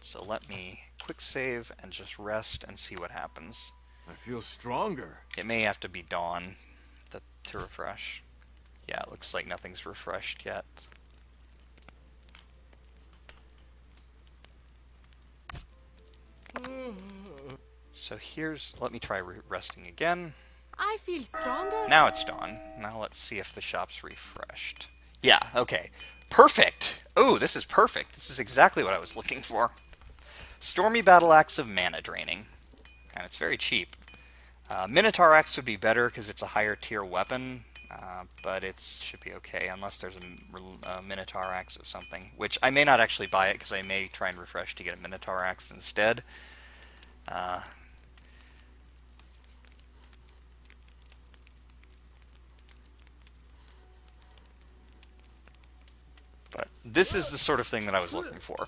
So let me quick save and just rest and see what happens. I feel stronger. It may have to be dawn to refresh. Yeah, it looks like nothing's refreshed yet. So here's, let me try resting again. I feel stronger. Now it's dawn. Now let's see if the shop's refreshed. Yeah, okay. Perfect! Oh, this is perfect. This is exactly what I was looking for. Stormy Battle Axe of Mana Draining. And it's very cheap. Minotaur Axe would be better because it's a higher tier weapon, but it should be okay unless there's a Minotaur Axe of something, which I may not actually buy it because I may try and refresh to get a Minotaur Axe instead. But this is the sort of thing that I was looking for.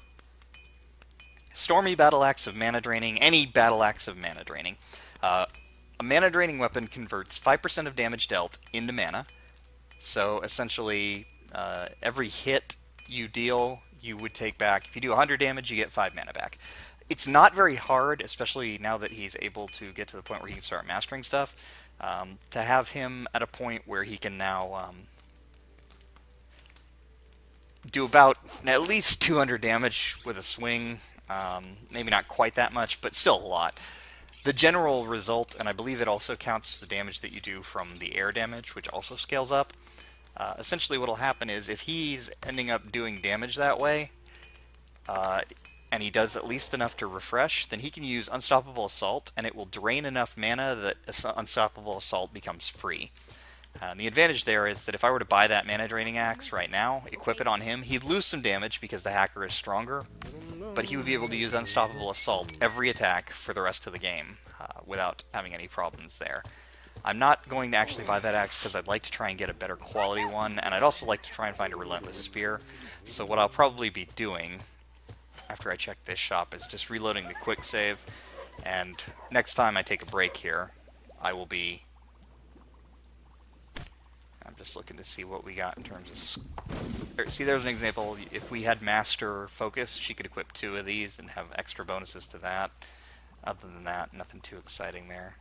Stormy Battle Axe of Mana Draining, any Battle Axe of Mana Draining. A Mana Draining weapon converts 5% of damage dealt into mana. So essentially, every hit you deal, you would take back. If you do 100 damage, you get 5 mana back. It's not very hard, especially now that he's able to get to the point where he can start mastering stuff, to have him at a point where he can now do about at least 200 damage with a swing. Maybe not quite that much, but still a lot. The general result, and I believe it also counts the damage that you do from the air damage, which also scales up. Essentially what will happen is if he's ending up doing damage that way, and he does at least enough to refresh, then he can use Unstoppable Assault, and it will drain enough mana that Unstoppable Assault becomes free. And the advantage there is that if I were to buy that Mana Draining Axe right now, equip it on him, he'd lose some damage because the hacker is stronger, but he would be able to use Unstoppable Assault every attack for the rest of the game without having any problems there. I'm not going to actually buy that axe because I'd like to try and get a better quality one, and I'd also like to try and find a Relentless Spear. So what I'll probably be doing after I check this shop is just reloading the quick save. And next time I take a break here, I will be... I'm just looking to see what we got in terms of... See, there's an example. If we had Master Focus, she could equip 2 of these and have extra bonuses to that. Other than that, nothing too exciting there.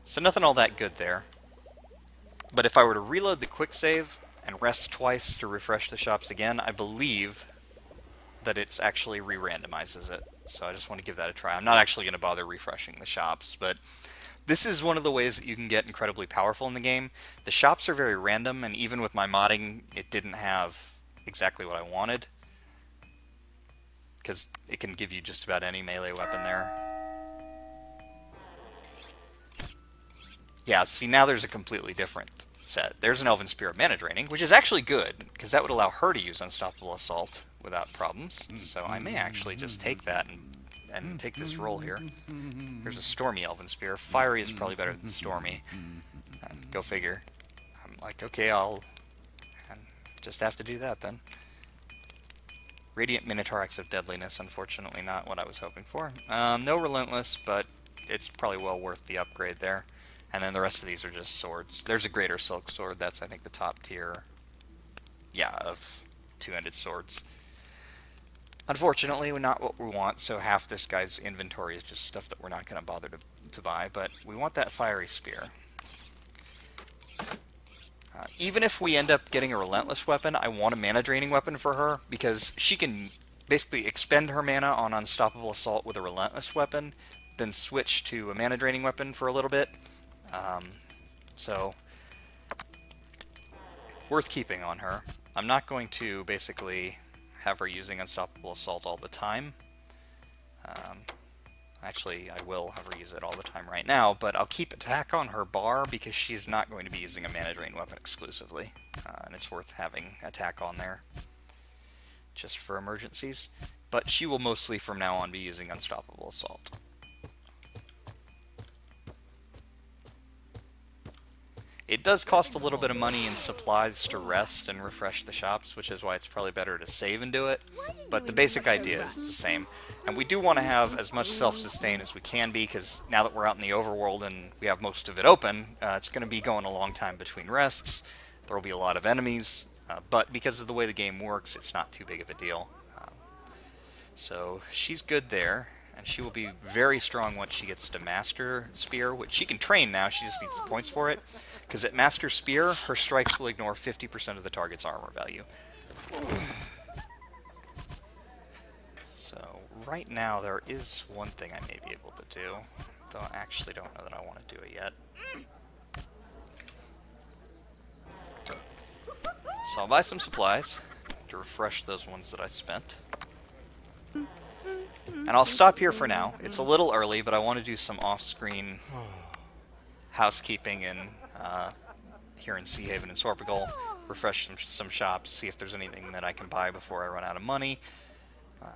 So nothing all that good there. But if I were to reload the quick save and rest twice to refresh the shops again, I believe that it's actually re-randomizes it. So I just want to give that a try. I'm not actually going to bother refreshing the shops, but this is one of the ways that you can get incredibly powerful in the game. The shops are very random, and even with my modding, it didn't have exactly what I wanted, because it can give you just about any melee weapon there. Yeah, see, now there's a completely different set. There's an Elven Spear of Mana Draining, which is actually good, because that would allow her to use Unstoppable Assault without problems. So I may actually just take that and take this roll here. There's a Stormy Elven Spear. Fiery is probably better than Stormy. Go figure. I'm like, okay, I'll just have to do that then. Radiant Minotaur of Deadliness, unfortunately not what I was hoping for. No Relentless, but it's probably well worth the upgrade there. And then the rest of these are just swords. There's a Greater Silk Sword. That's, I think, the top tier, yeah, of two-handed swords. Unfortunately, not what we want, so half this guy's inventory is just stuff that we're not going to bother to buy, but we want that Fiery Spear. Even if we end up getting a Relentless weapon, I want a mana-draining weapon for her, because she can basically expend her mana on Unstoppable Assault with a Relentless weapon, then switch to a mana-draining weapon for a little bit. So, worth keeping on her. I'm not going to basically have her using Unstoppable Assault all the time. Actually, I will have her use it all the time right now, but I'll keep attack on her bar because she's not going to be using a mana drain weapon exclusively. And it's worth having attack on there just for emergencies. But she will mostly from now on be using Unstoppable Assault. It does cost a little bit of money in supplies to rest and refresh the shops, which is why it's probably better to save and do it, but the basic idea is the same. And we do want to have as much self-sustain as we can be, because now that we're out in the overworld and we have most of it open, it's going to be going a long time between rests. There will be a lot of enemies, but because of the way the game works, it's not too big of a deal. So she's good there. And she will be very strong once she gets to Master Spear, which she can train now, she just needs the points for it. Because at Master Spear, her strikes will ignore 50% of the target's armor value. So, right now there is one thing I may be able to do, though I actually don't know that I want to do it yet. So I'll buy some supplies to refresh those ones that I spent. And I'll stop here for now. It's a little early, but I want to do some off-screen housekeeping here in Seahaven and Sorpigal, refresh some shops, see if there's anything that I can buy before I run out of money.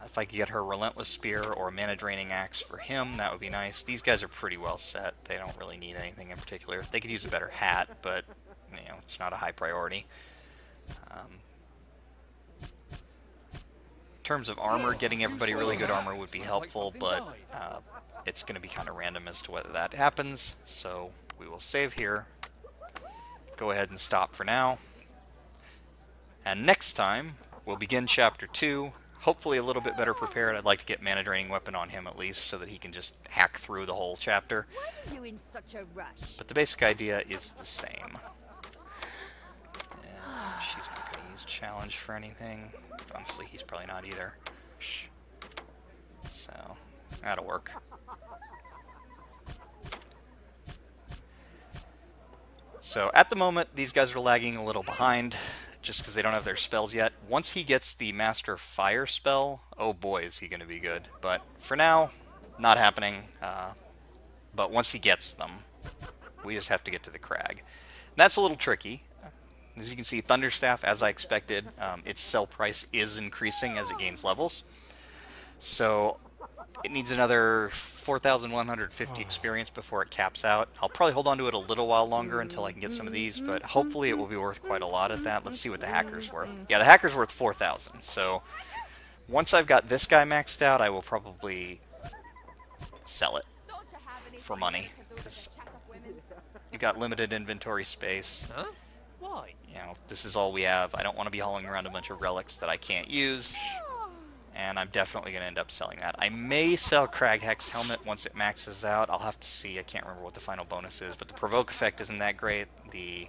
If I could get her Relentless Spear or a mana-draining axe for him, that would be nice. These guys are pretty well set. They don't really need anything in particular. They could use a better hat, but you know, it's not a high priority. In terms of armor, getting everybody really good armor would be helpful, but it's going to be kind of random as to whether that happens. So we will save here, go ahead and stop for now, and next time we'll begin Chapter 2, hopefully a little bit better prepared. I'd like to get Mana Draining Weapon on him at least, so that he can just hack through the whole chapter. Why are you in such a rush? But the basic idea is the same. And she's not going to use Challenge for anything. Honestly, he's probably not either. Shh. So, that'll work. So, at the moment, these guys are lagging a little behind, just because they don't have their spells yet. Once he gets the Master Fire spell, oh boy, is he going to be good. But, for now, not happening. But once he gets them, we just have to get to the crag. And that's a little tricky. As you can see, Thunderstaff, as I expected, its sell price is increasing as it gains levels. So It needs another 4,150 experience before it caps out. I'll probably hold on to it a little while longer until I can get some of these, but hopefully it will be worth quite a lot at that. Let's see what the hacker's worth. Yeah, the hacker's worth 4,000, so once I've got this guy maxed out, I will probably sell it Don't you have anything for money, better to do than because to chat up women? you've got limited inventory space. Huh? Why? You know, this is all we have. I don't want to be hauling around a bunch of relics that I can't use, and I'm definitely going to end up selling that. I may sell Cragheck's helmet once it maxes out. I'll have to see. I can't remember what the final bonus is, but the provoke effect isn't that great. The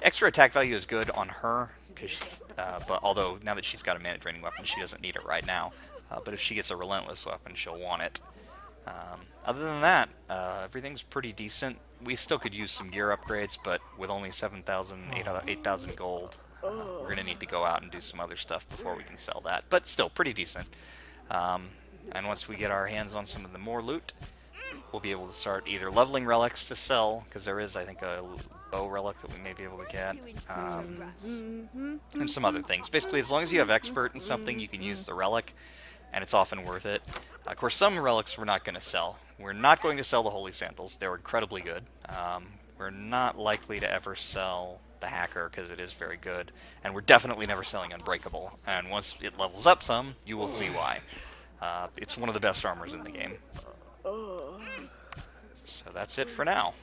extra attack value is good on her, but although now that she's got a mana draining weapon, she doesn't need it right now. But if she gets a relentless weapon, she'll want it. Other than that, everything's pretty decent. We still could use some gear upgrades, but with only 7,000, 8,000 gold, we're going to need to go out and do some other stuff before we can sell that. But still, pretty decent. And once we get our hands on some of the more loot, we'll be able to start either leveling relics to sell, because there is, I think, a bow relic that we may be able to get, and some other things. Basically, as long as you have expert in something, you can use the relic, and it's often worth it. Of course, some relics we're not going to sell. We're not going to sell the Holy Sandals. They're incredibly good. We're not likely to ever sell the Hacker, because it is very good. And we're definitely never selling Unbreakable. And once it levels up some, you will see why. It's one of the best armors in the game. So that's it for now.